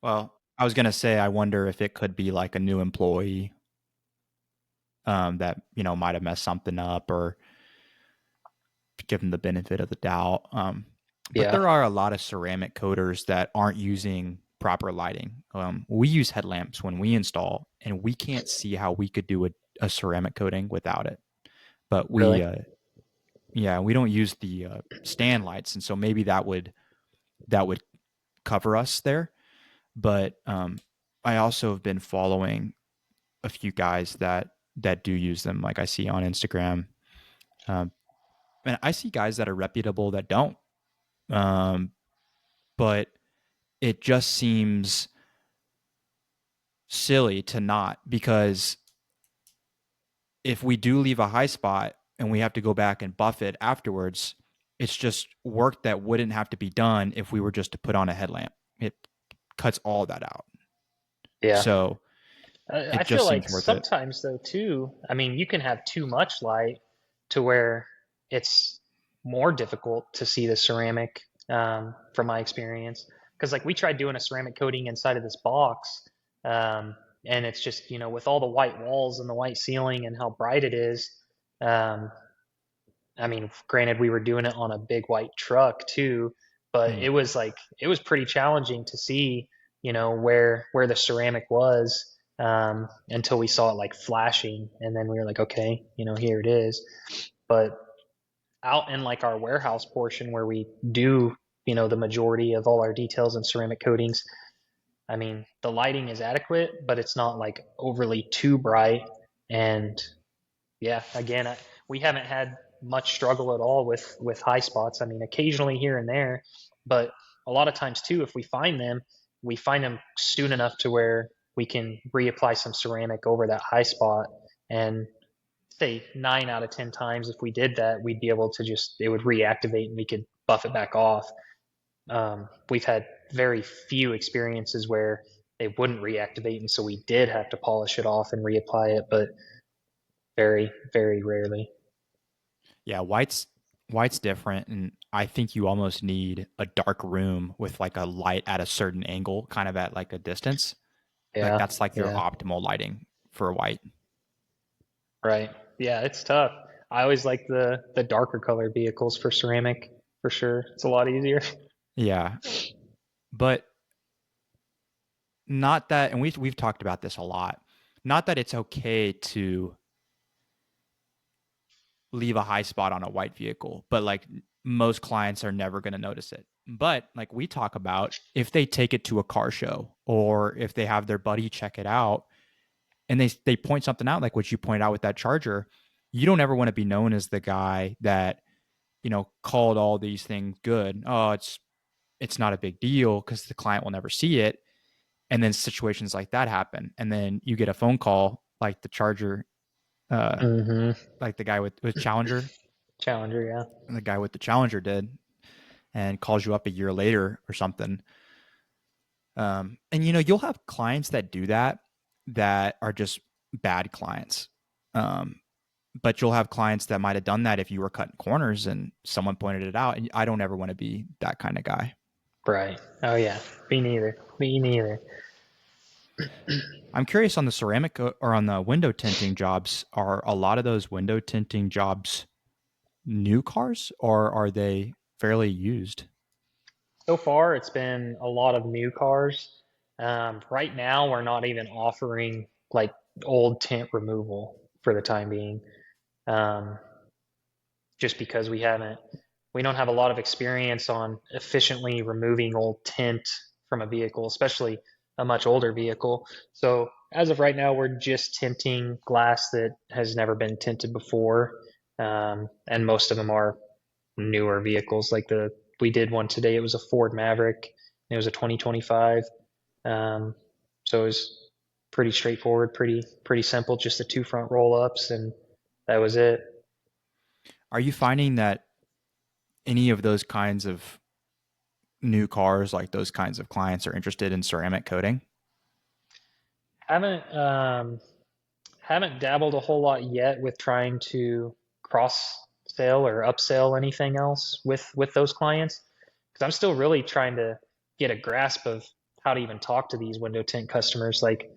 Well, I was gonna say I wonder if it could be like a new employee that might have messed something up or give them the benefit of the doubt. But Yeah, there are a lot of ceramic coaters that aren't using proper lighting. We use headlamps when we install, and we can't see how we could do a ceramic coating without it. But really. yeah, we don't use the stand lights, and so maybe that would cover us there. But I also have been following a few guys that do use them, like I see on Instagram. Um, and I see guys that are reputable that don't. Um, but it just seems silly to not, because if we do leave a high spot and we have to go back and buff it afterwards, it's just work that wouldn't have to be done if we were just to put on a headlamp. It cuts all that out. Yeah. So I it feel just like seems worth it. sometimes though too, I mean, you can have too much light to where it's more difficult to see the ceramic, from my experience. Because like we tried doing a ceramic coating inside of this box, and it's just, with all the white walls and the white ceiling and how bright it is. Um, I mean, granted, we were doing it on a big white truck too, but Hmm. it was pretty challenging to see, where the ceramic was, until we saw it like flashing, and then we were like, okay, here it is. But out in like our warehouse portion where we do, the majority of all our details and ceramic coatings, I mean, the lighting is adequate, but it's not like overly too bright. And yeah, again, we haven't had much struggle at all with high spots. I mean, occasionally here and there, but a lot of times too, if we find them soon enough to where we can reapply some ceramic over that high spot. And say 9 out of 10 times, if we did that, we'd be able to just, it would reactivate and we could buff it back off. We've had very few experiences where they wouldn't reactivate, and so we did have to polish it off and reapply it, but very, very rarely. Yeah, white's different, and I think you almost need a dark room with like a light at a certain angle, kind of at like a distance. Like Yeah, that's like your yeah, optimal lighting for white. right. Yeah, it's tough. I always like the darker color vehicles for ceramic for sure. It's a lot easier. Yeah, but not that, and we've talked about this a lot. Not that it's okay to leave a high spot on a white vehicle, but like most clients are never going to notice it. But like we talk about, if they take it to a car show or if they have their buddy check it out and they point something out, like what you pointed out with that charger, you don't ever want to be known as the guy that, called all these things good. Oh, it's not a big deal because the client will never see it. And then situations like that happen. And then you get a phone call like the charger, uh, Mm-hmm. like the guy with Challenger, Challenger, yeah. and the guy with the Challenger did, and calls you up a year later or something. And you'll have clients that do that are just bad clients. Um, but you'll have clients that might have done that if you were cutting corners and someone pointed it out. And I don't ever want to be that kind of guy. Right. Oh yeah. Me neither. Me neither. I'm curious on the ceramic or on the window tinting jobs. Are a lot of those window tinting jobs new cars or are they fairly used? So far, it's been a lot of new cars. Right now, we're not even offering like old tint removal for the time being, um, just because we don't have a lot of experience on efficiently removing old tint from a vehicle, especially a much older vehicle. So as of right now, we're just tinting glass that has never been tinted before, and most of them are newer vehicles. Like the we did one today. It was a Ford Maverick. It was a 2025. Um, so it was pretty straightforward, pretty simple. Just the two front roll ups, and that was it. Are you finding that any of those kinds of new cars, like those kinds of clients, are interested in ceramic coating? Haven't haven't dabbled a whole lot yet with trying to cross sell or upsell anything else with those clients because I'm still really trying to get a grasp of how to even talk to these window tint customers. Like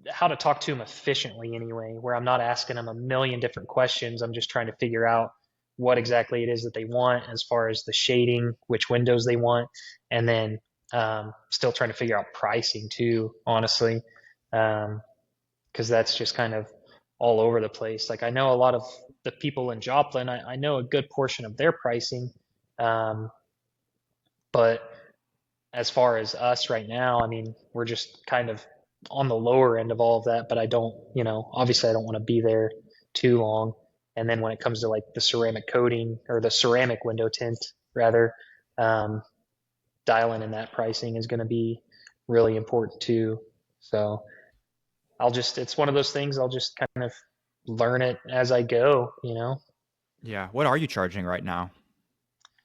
how to talk to them efficiently anyway, where I'm not asking them a million different questions. I'm just trying to figure out what exactly it is that they want as far as the shading, which windows they want, and then still trying to figure out pricing too, honestly, because that's just kind of all over the place. Like I know a lot of the people in Joplin, I know a good portion of their pricing, um, but as far as us right now, I mean, we're just kind of on the lower end of all of that, but I don't, obviously I don't want to be there too long. And then when it comes to like the ceramic coating or the ceramic window tint, rather, um, dialing in that pricing is going to be really important too. So it's one of those things I'll just kind of learn it as I go. Yeah. What are you charging right now?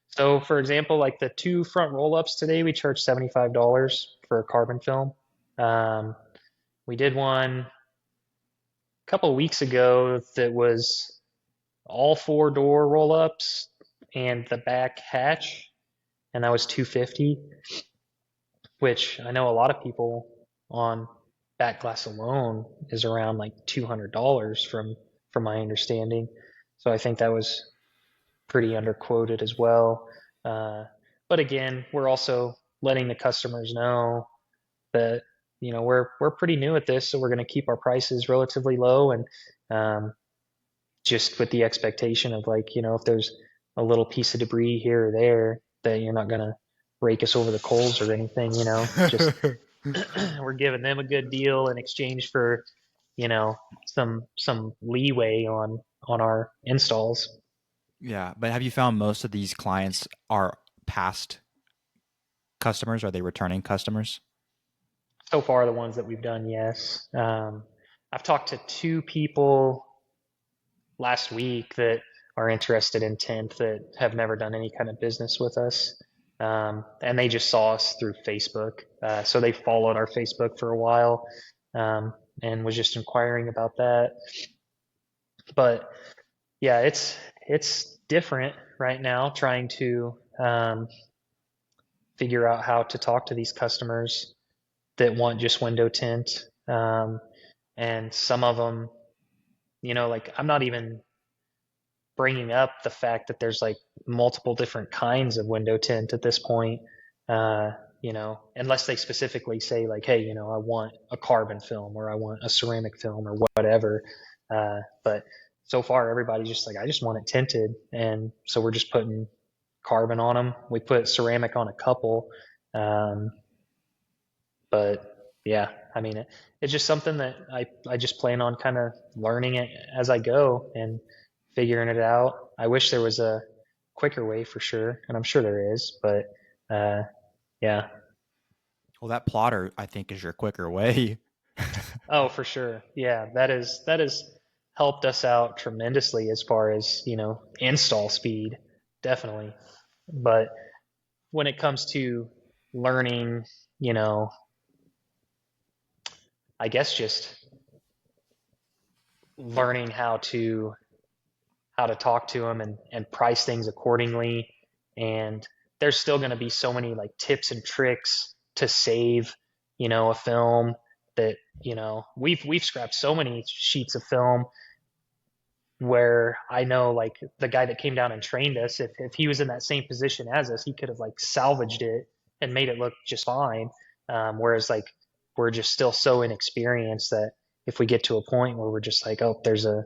So for example, like the two front roll ups today, we charged $75 for a carbon film. Um, We did one a couple of weeks ago that was all four door roll ups and the back hatch, and that was 250, which I know a lot of people on back glass alone is around like $200 from my understanding. So I think that was pretty underquoted as well. Uh, but again, we're also letting the customers know that we're pretty new at this, so we're going to keep our prices relatively low, and um, just with the expectation of like if there's a little piece of debris here or there, that you're not going to rake us over the coals or anything. Just we're giving them a good deal in exchange for some leeway on our installs. Yeah, but have you found most of these clients are past customers? Are they returning customers? So far, the ones that we've done, yes. I've talked to two people last week that are interested in tint that have never done any kind of business with us. And they just saw us through Facebook. So they followed our Facebook for a while, um, and was just inquiring about that. But yeah, it's different right now trying to figure out how to talk to these customers that want just window tint. And some of them, like I'm not even bringing up the fact that there's like multiple different kinds of window tint at this point. Uh, unless they specifically say like, hey, I want a carbon film or I want a ceramic film or whatever. But so far, everybody's just like, I just want it tinted, and so we're just putting carbon on them. We put ceramic on a couple, um, but yeah, I mean, it's just something that I just plan on kind of learning it as I go and figuring it out. I wish there was a quicker way for sure, and I'm sure there is, but uh, yeah. Well, that plotter I think is your quicker way. Oh, for sure. Yeah, that is helped us out tremendously as far as, install speed, definitely. But when it comes to learning, you know, I guess just learning how to talk to them and price things accordingly. And there's still going to be so many like tips and tricks to save, a film that, we've scrapped so many sheets of film where I know like the guy that came down and trained us, if he was in that same position as us, he could have like salvaged it and made it look just fine. Whereas like we're just still so inexperienced that if we get to a point where we're just like, oh, there's a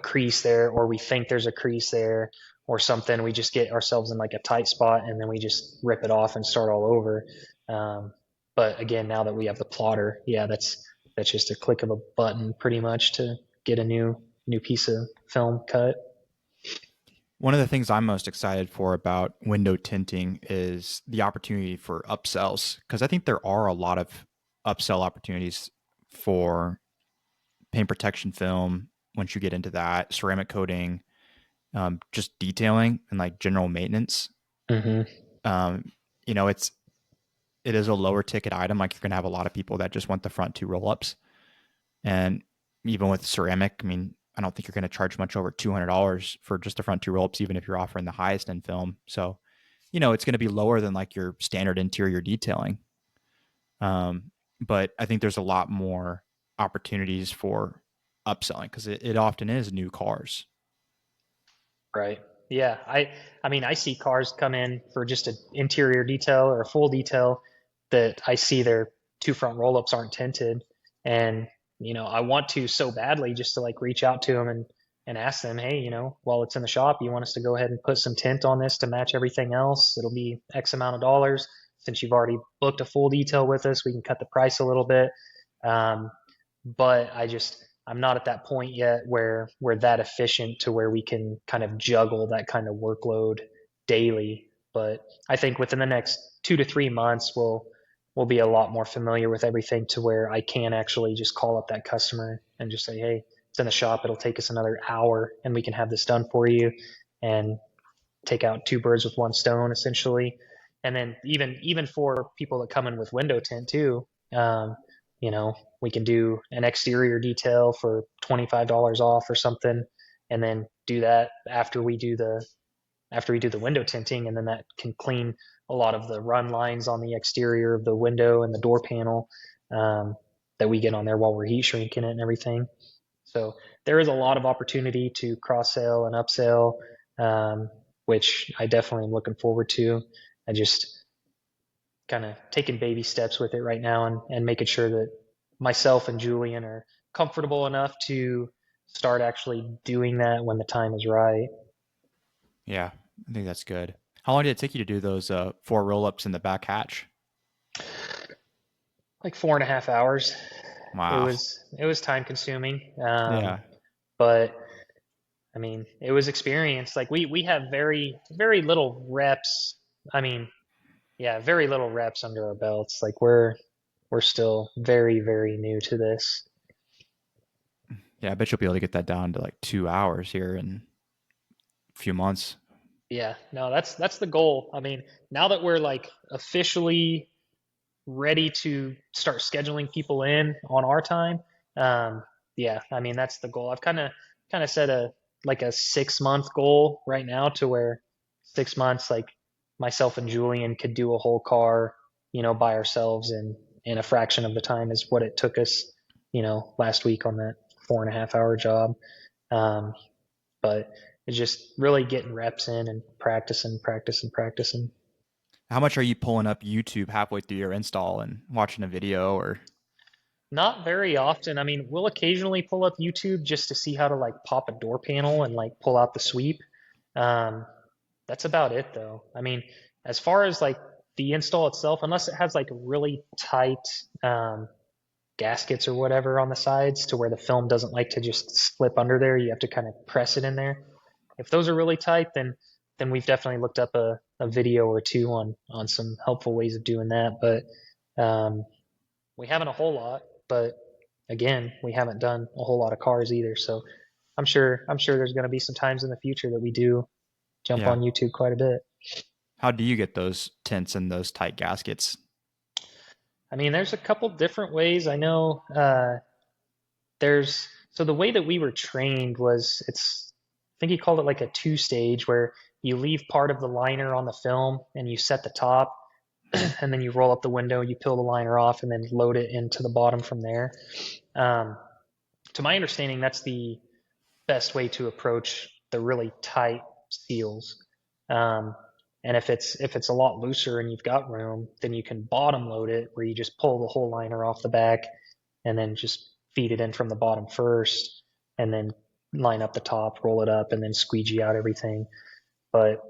crease there, or we think there's a crease there or something, we just get ourselves in like a tight spot and then we just rip it off and start all over. Um, but again, now that we have the plotter, yeah, that's just a click of a button pretty much to get a new piece of film cut. One of the things I'm most excited for about window tinting is the opportunity for upsells, because I think there are a lot of upsell opportunities for paint protection film once you get into that, ceramic coating, just detailing and like general maintenance. Mm-hmm. Um, you know, it is a lower ticket item. Like you're going to have a lot of people that just want the front two roll ups, and even with ceramic, I mean, I don't think you're going to charge much over $200 for just the front two roll ups, even if you're offering the highest end film. So, it's going to be lower than like your standard interior detailing. Um, but I think there's a lot more opportunities for upselling because it often is new cars. Right. Yeah. I mean, I see cars come in for just an interior detail or a full detail that I see their two front roll-ups aren't tinted. And, I want to so badly just to like reach out to them and ask them, hey, while it's in the shop, you want us to go ahead and put some tint on this to match everything else? It'll be X amount of dollars. Since you've already booked a full detail with us, we can cut the price a little bit. Um, but I'm not at that point yet where we're that efficient to where we can kind of juggle that kind of workload daily. But I think within the next 2 to 3 months, we'll be a lot more familiar with everything to where I can actually just call up that customer and just say, hey, it's in the shop. It'll take us another hour, and we can have this done for you, and take out two birds with one stone, essentially. And then even for people that come in with window tint too, you know, we can do an exterior detail for $25 off or something, and then do that after we do the window tinting, and then that can clean a lot of the run lines on the exterior of the window and the door panel, um, that we get on there while we're heat shrinking it and everything. So there is a lot of opportunity to cross sell and upsell, um, which I definitely am looking forward to. I just kind of taking baby steps with it right now, and making sure that myself and Julian are comfortable enough to start actually doing that when the time is right. Yeah, I think that's good. How long did it take you to do those four roll ups in the back hatch? Like 4.5 hours. It Wow. was it was time consuming, Yeah. but I mean it was experience. Like we have very very little reps. I mean, yeah, very little reps under our belts. Like we're still very very new to this. Yeah, I bet you'll be able to get that down to like 2 hours here. And few months. Yeah, no, that's the goal. I mean, now that we're like officially ready to start scheduling people in on our time, um, yeah, I mean that's the goal. I've kind of set a like a 6 month goal right now to where 6 months like myself and Julian could do a whole car, by ourselves in a fraction of the time is what it took us, last week on that 4.5 hour job. Um, but it's just really getting reps in and practicing, practicing, practicing. How much are you pulling up YouTube halfway through your install and watching a video or Not very often. I mean, we'll occasionally pull up YouTube just to see how to like pop a door panel and like pull out the sweep. Um, that's about it though. I mean, as far as like the install itself, unless it has like really tight um, gaskets or whatever on the sides to where the film doesn't like to just slip under there, you have to kind of press it in there. If those are really tight, then we've definitely looked up a video or two on some helpful ways of doing that. But we haven't a whole lot. But again, we haven't done a whole lot of cars either. So I'm sure there's going to be some times in the future that we do jump yeah. on YouTube quite a bit. How do you get those tints and those tight gaskets? I mean, there's a couple different ways. I know there's so the way that we were trained was I think he called it like a two stage where you leave part of the liner on the film and you set the top and then you roll up the window, you peel the liner off and then load it into the bottom from there. Um, to my understanding, that's the best way to approach the really tight seals. Um, and if it's a lot looser and you've got room, then you can bottom load it where you just pull the whole liner off the back and then just feed it in from the bottom first and then line up the top, roll it up, and then squeegee out everything. But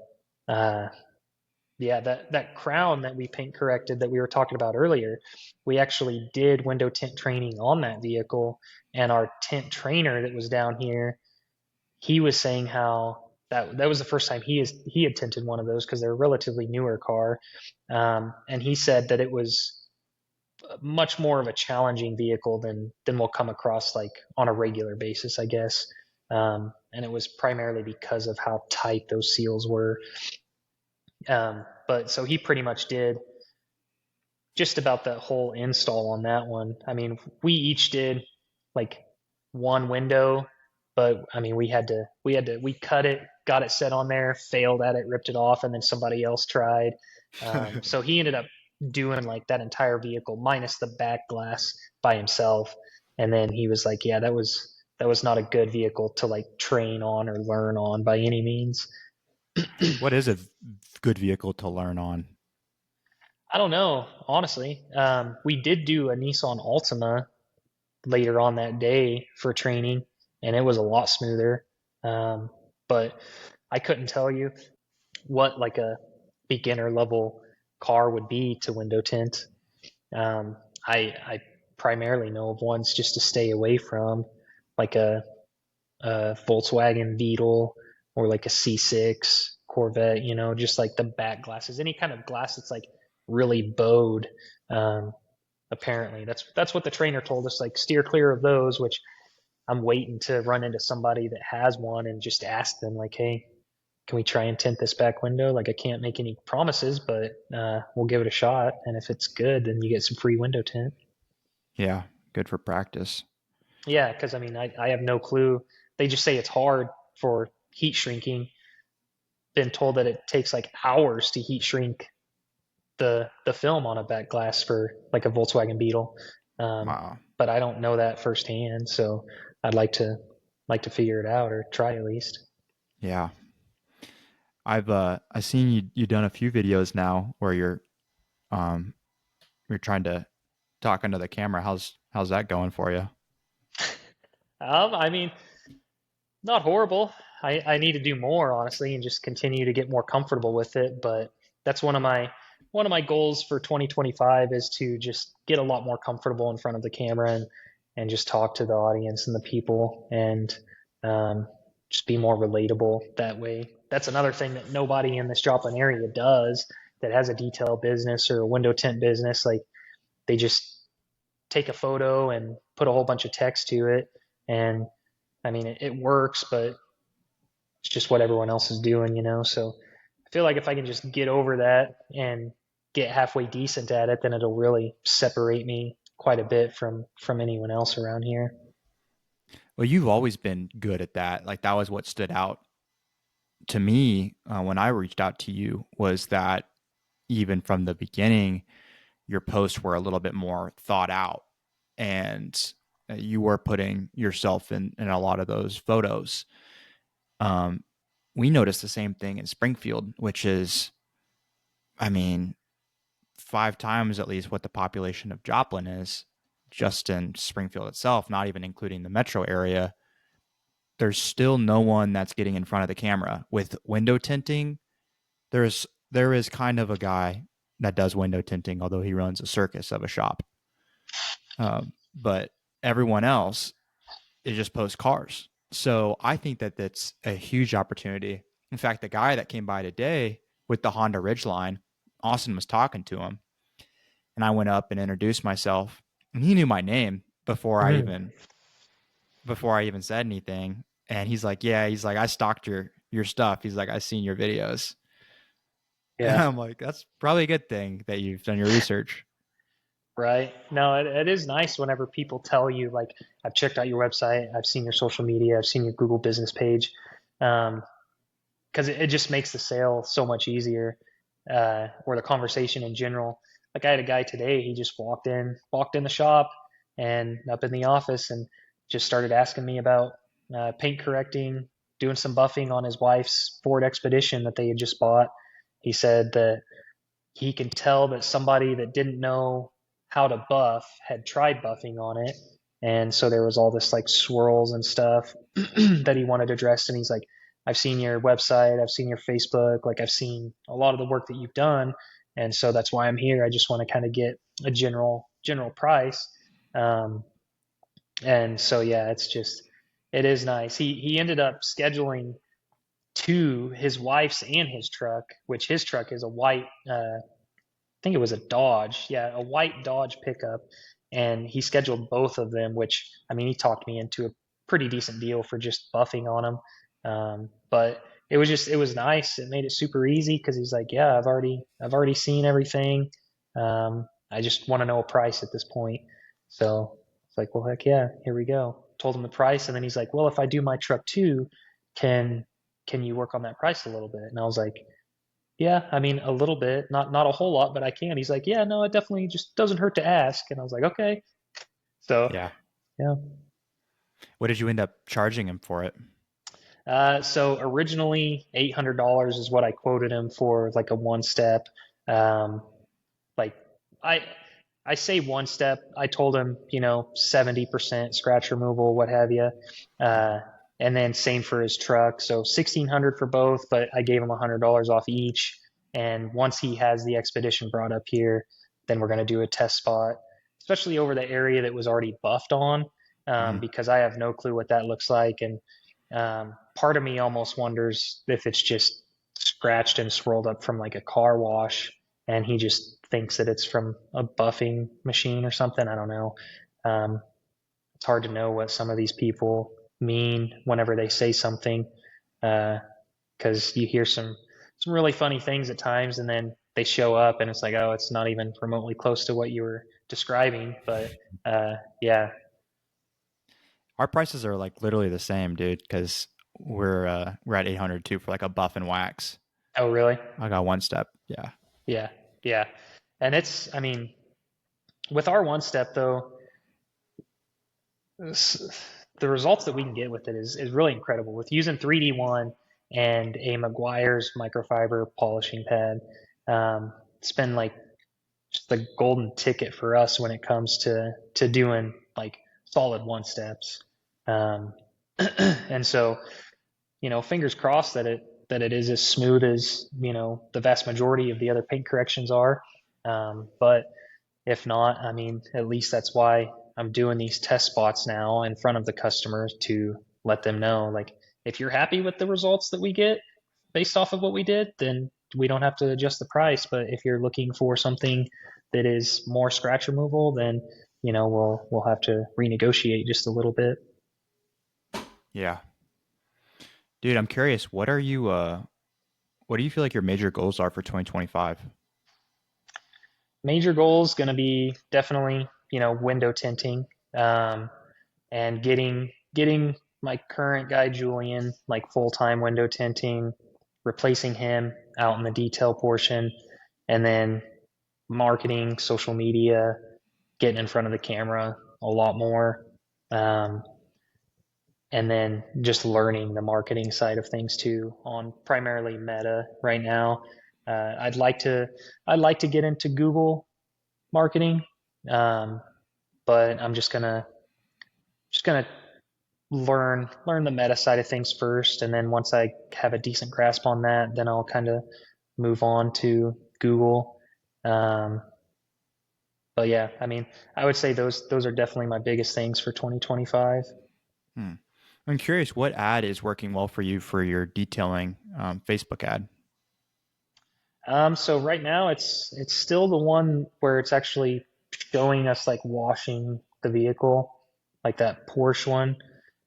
uh, yeah, that crown that we paint corrected that we were talking about earlier, we actually did window tint training on that vehicle, and our tint trainer that was down here, he was saying how that was the first time he had tinted one of those because they're a relatively newer car, and he said that it was much more of a challenging vehicle than we'll come across like on a regular basis, I guess. And it was primarily because of how tight those seals were. But so he pretty much did just about the whole install on that one. I mean, we each did like one window, but I mean, we cut it, got it set on there, failed at it, ripped it off, and then somebody else tried. So he ended up doing like that entire vehicle minus the back glass by himself. And then he was like, yeah, that was not a good vehicle to like train on or learn on by any means. What is a good vehicle to learn on? I don't know, honestly. We did do a Nissan Altima later on that day for training, and it was a lot smoother. Um, but I couldn't tell you what like a beginner level car would be to window tint. I primarily know of ones just to stay away from, like a Volkswagen Beetle or like a C6 Corvette. Just like the back glasses, any kind of glass that's like really bowed. Um, apparently, that's what the trainer told us. Like steer clear of those. Which I'm waiting to run into somebody that has one and just ask them like, hey, can we try and tint this back window? Like I can't make any promises, but we'll give it a shot. And if it's good, then you get some free window tint. Yeah, good for practice. Yeah, because I mean, I have no clue. They just say it's hard for heat shrinking. Been told that it takes like hours to heat shrink the film on a back glass for like a Volkswagen Beetle. Um, Wow. but I don't know that firsthand, so I'd like to figure it out or try at least. Yeah. I've seen you done a few videos now where um you're trying to talk into the camera. How's that going for you? I mean, not horrible. I need to do more honestly and just continue to get more comfortable with it. But that's one of my goals for 2025 is to just get a lot more comfortable in front of the camera and just talk to the audience and the people and um, just be more relatable that way. That's another thing that nobody in this Joplin area does that has a detail business or a window tint business. Like they just take a photo and put a whole bunch of text to it and I mean, it works, but it's just what everyone else is doing, you know. So I feel like if I can just get over that and get halfway decent at it, then it'll really separate me quite a bit from anyone else around here. Well, you've always been good at that. Like that was what stood out to me when I reached out to you was that even from the beginning, your posts were a little bit more thought out, and you were putting yourself in a lot of those photos. Um, we noticed the same thing in Springfield, which is, I mean, 5 times at least what the population of Joplin is, just in Springfield itself, not even including the metro area. There's still no one that's getting in front of the camera with window tinting. There is kind of a guy that does window tinting, although he runs a circus of a shop. But everyone else is just post cars. So I think that that's a huge opportunity. In fact, the guy that came by today with the Honda Ridgeline, Austin was talking to him, and I went up and introduced myself, and he knew my name Mhm. before I even said anything. And he's like, "Yeah," he's like, "I stalked your stuff." He's like, "I seen your videos." And Yeah. I'm like, "That's probably a good thing that you've done your research." Right. No, it is nice whenever people tell you, like, I've checked out your website, I've seen your social media, I've seen your Google business page. Um, because it just makes the sale so much easier, or the conversation in general. Like I had a guy today, he just walked in the shop and up in the office and just started asking me about paint correcting, doing some buffing on his wife's Ford Expedition that they had just bought. He said that he can tell that somebody that didn't know how to buff had tried buffing on it. And so there was all this like swirls and stuff that he wanted addressed. And he's like, I've seen your website, I've seen your Facebook, like I've seen a lot of the work that you've done. And so that's why I'm here. I just want to kind of get a general price. Um, and so yeah, it is nice. He ended up scheduling two, his wife's and his truck, which his truck is a white think it was a Dodge. Yeah, a white Dodge pickup. And he scheduled both of them, which, I mean, he talked me into a pretty decent deal for just buffing on them. But it was nice. It made it super easy because he's like, yeah, I've already seen everything. I just want to know a price at this point. So it's like, well, heck yeah, here we go. Told him the price. And then he's like, well, if I do my truck too, can, can you work on that price a little bit? And I was like, yeah, I mean a little bit, not a whole lot, but I can. He's like, yeah, no, it definitely just doesn't hurt to ask. And I was like, okay. So Yeah. yeah. What did you end up charging him for it? So originally $800 is what I quoted him for, like a one step. Um, like I I say one step. I told him, 70% scratch removal, what have you. Uh, and then same for his truck. So 1600 for both, but I gave him $100 off each. And once he has the Expedition brought up here, then we're going to do a test spot, especially over the area that was already buffed on, Mm-hmm. because I have no clue what that looks like. And part of me almost wonders if it's just scratched and swirled up from like a car wash and he just thinks that it's from a buffing machine or something. I don't know. Um, it's hard to know what some of these people mean whenever they say something, because you hear some really funny things at times, and then they show up, and it's like, oh, it's not even remotely close to what you were describing. But yeah. Our prices are like literally the same, dude, because we're at 800 too for like a buff and wax. Oh, really? I got one step. Yeah. Yeah, yeah. And I mean, with our one step though, the results that we can get with it is really incredible. With using 3D1 and a Meguiar's microfiber polishing pad, it's been like just the golden ticket for us when it comes to doing like solid one steps. Um, and so, fingers crossed that it is as smooth as the vast majority of the other paint corrections are. But if not, I mean, at least that's why I'm doing these test spots now in front of the customers to let them know, like, if you're happy with the results that we get based off of what we did, then we don't have to adjust the price. But if you're looking for something that is more scratch removal, then we'll have to renegotiate just a little bit. Yeah. Dude, I'm curious, what do you feel like your major goals are for 2025? Major goals going to be definitely, window tinting, um, and getting my current guy Julian like full-time window tinting, replacing him out in the detail portion, and then marketing, social media, getting in front of the camera a lot more, um, and then just learning the marketing side of things too on primarily Meta right now. I'd like to get into Google marketing, um, but I'm just gonna learn the meta side of things first, and then once I have a decent grasp on that, then I'll kind of move on to Google. Um, but yeah, I mean, I would say those are definitely my biggest things for 2025. Hmm. I'm curious, what ad is working well for you for your detailing Facebook ad? So right now it's still the one where it's actually showing us like washing the vehicle, like that Porsche one,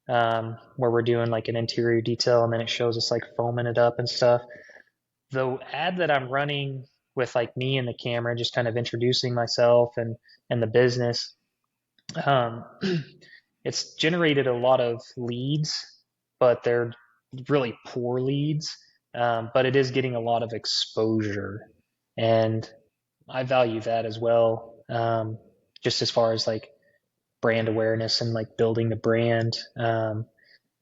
where we're doing like an interior detail and then it shows us like foaming it up and stuff. The ad that I'm running with like me and the camera, just kind of introducing myself and the business, um, it's generated a lot of leads, but they're really poor leads. But it is getting a lot of exposure, and I value that as well. Just as far as like brand awareness and like building the brand.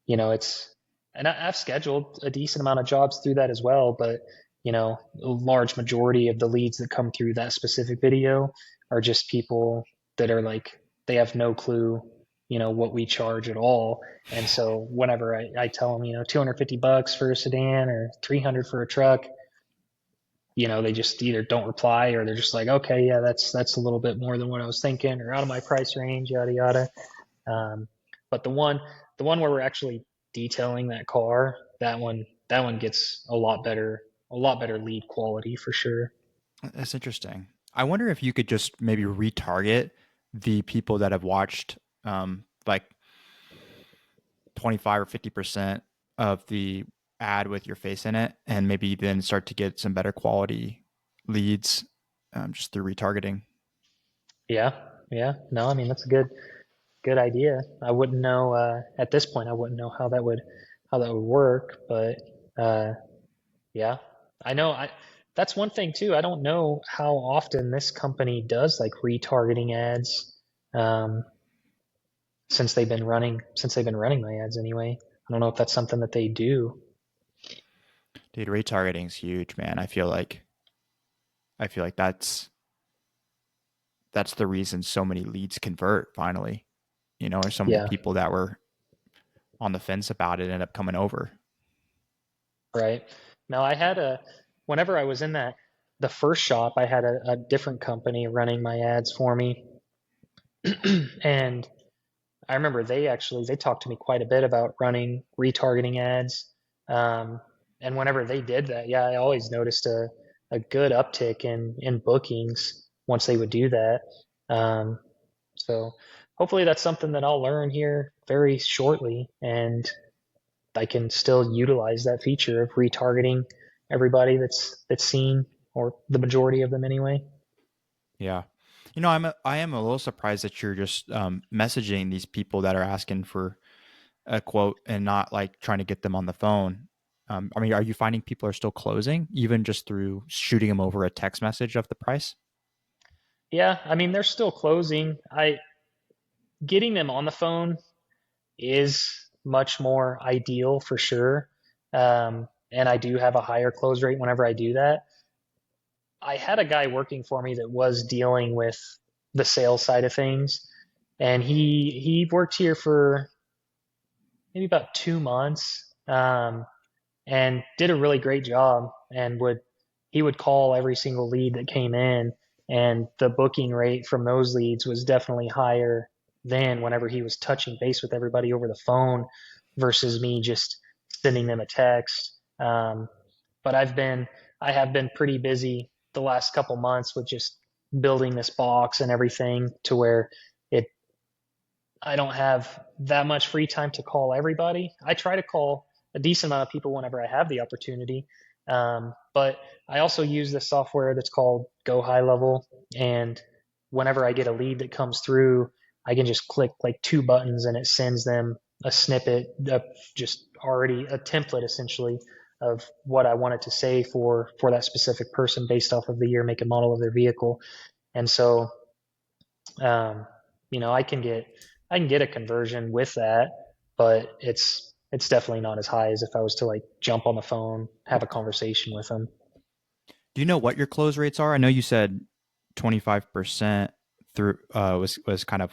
It's, and I've scheduled a decent amount of jobs through that as well, but a large majority of the leads that come through that specific video are just people that are like, they have no clue, what we charge at all. And so whenever I tell them, 250 bucks for a sedan or 300 for a truck, they just either don't reply or they're just like, okay, yeah, that's a little bit more than what I was thinking or out of my price range, yada yada. Um, but the one where we're actually detailing that car, that one gets a lot better lead quality for sure. That's interesting. I wonder if you could just maybe retarget the people that have watched like 25 or 50% of the ad with your face in it, and maybe then start to get some better quality leads just through retargeting. Yeah, yeah. No, I mean that's a good idea. I wouldn't know at this point. I wouldn't know how that would work, but uh, yeah, I know. That's one thing too. I don't know how often this company does like retargeting ads. Um, since they've been running my ads anyway. I don't know if that's something that they do. Dude, retargeting is huge, man. I feel like that's the reason so many leads convert finally. Or so many Yeah, people that were on the fence about it end up coming over. right. Now I had whenever I was in the first shop, I had a different company running my ads for me, and I remember they talked to me quite a bit about running retargeting ads. Um, and whenever they did that, yeah, I always noticed a good uptick in bookings once they would do that. Um, so hopefully that's something that I'll learn here very shortly, and I can still utilize that feature of retargeting everybody that's seen, or the majority of them anyway. Yeah. I am a little surprised that you're just messaging these people that are asking for a quote and not like trying to get them on the phone. I mean, are you finding people are still closing even just through shooting them over a text message of the price? Yeah, I mean they're still closing. I Getting them on the phone is much more ideal for sure. And I do have a higher close rate whenever I do that. I had a guy working for me that was dealing with the sales side of things, and he worked here for maybe about 2 months, and did a really great job. And he would call every single lead that came in, and the booking rate from those leads was definitely higher than whenever he was touching base with everybody over the phone versus me just sending them a text. But I have been pretty busy the last couple months with just building this box and everything to where it I don't have that much free time to call everybody. I try to call a decent amount of people whenever I have the opportunity. But I also use the software that's called Go High Level, and whenever I get a lead that comes through, I can just click like two buttons and it sends them a snippet of just already a template essentially of what I want it to say for that specific person based off of the year, make, and model of their vehicle. And so, um, I can get a conversion with that, but it's definitely not as high as if I was to like jump on the phone, have a conversation with them. Do you know what your close rates are? I know you said 25% through was kind of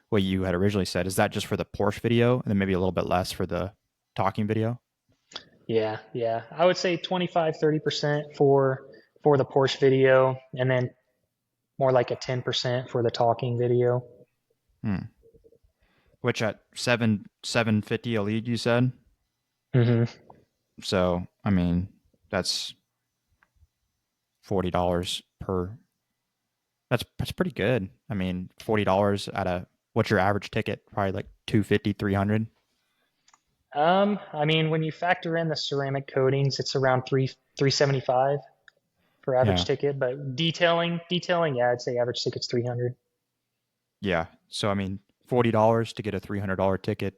what you had originally said. Is that just for the Porsche video and then maybe a little bit less for the talking video? Yeah, yeah. I would say 25, 30% for the Porsche video, and then more like a 10% for the talking video. Hmm. Which at 750 a lead you said? Hmm. So, I mean, that's $40 per. That's pretty good. I mean, $40 at a what's your average ticket? Probably like 250, 300. I mean, when you factor in the ceramic coatings, it's around 375 for average Yeah. ticket, but detailing, yeah, I'd say average ticket's 300. Yeah. So I mean, $40 to get a $300 ticket,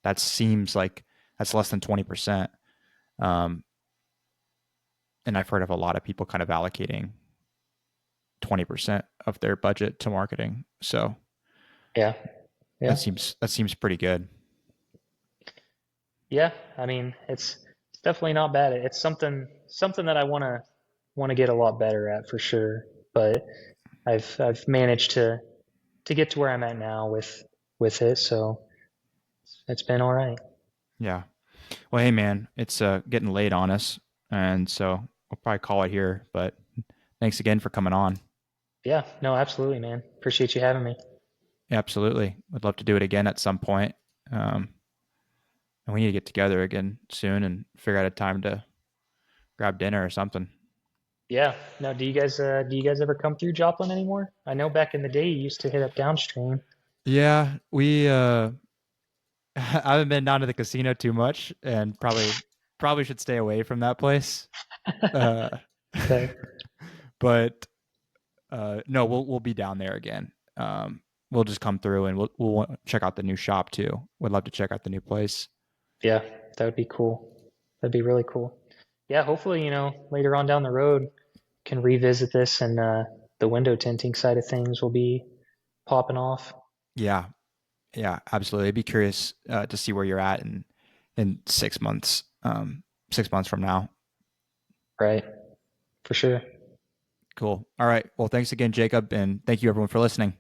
that seems like that's less than 20%. Um, and I've heard of a lot of people kind of allocating 20% of their budget to marketing. So Yeah, yeah, that seems pretty good. yeah. I mean, it's definitely not bad. It's something that I want to get a lot better at for sure. But I've managed to get to where I'm at now with it, so it's been all right. Yeah. Well, hey man, it's getting late on us, and so we'll probably call it here. But thanks again for coming on. Yeah, no, absolutely, man. Appreciate you having me. Absolutely, would love to do it again at some point. Um, and we need to get together again soon and figure out a time to grab dinner or something. Yeah. Now, do you guys ever come through Joplin anymore? I know back in the day you used to hit up downstream. Yeah, we I haven't been down to the casino too much, and probably should stay away from that place. Uh, Okay. but no, we'll be down there again. We'll just come through and we'll check out the new shop too. Would love to check out the new place. Yeah, that would be cool. That'd be really cool. Yeah, hopefully, later on down the road can revisit this and the window tinting side of things will be popping off. Yeah, yeah, absolutely. I'd be curious to see where you're at in 6 months. 6 months from now. Right, for sure. Cool. All right. Well, thanks again, Jacob, and thank you everyone for listening.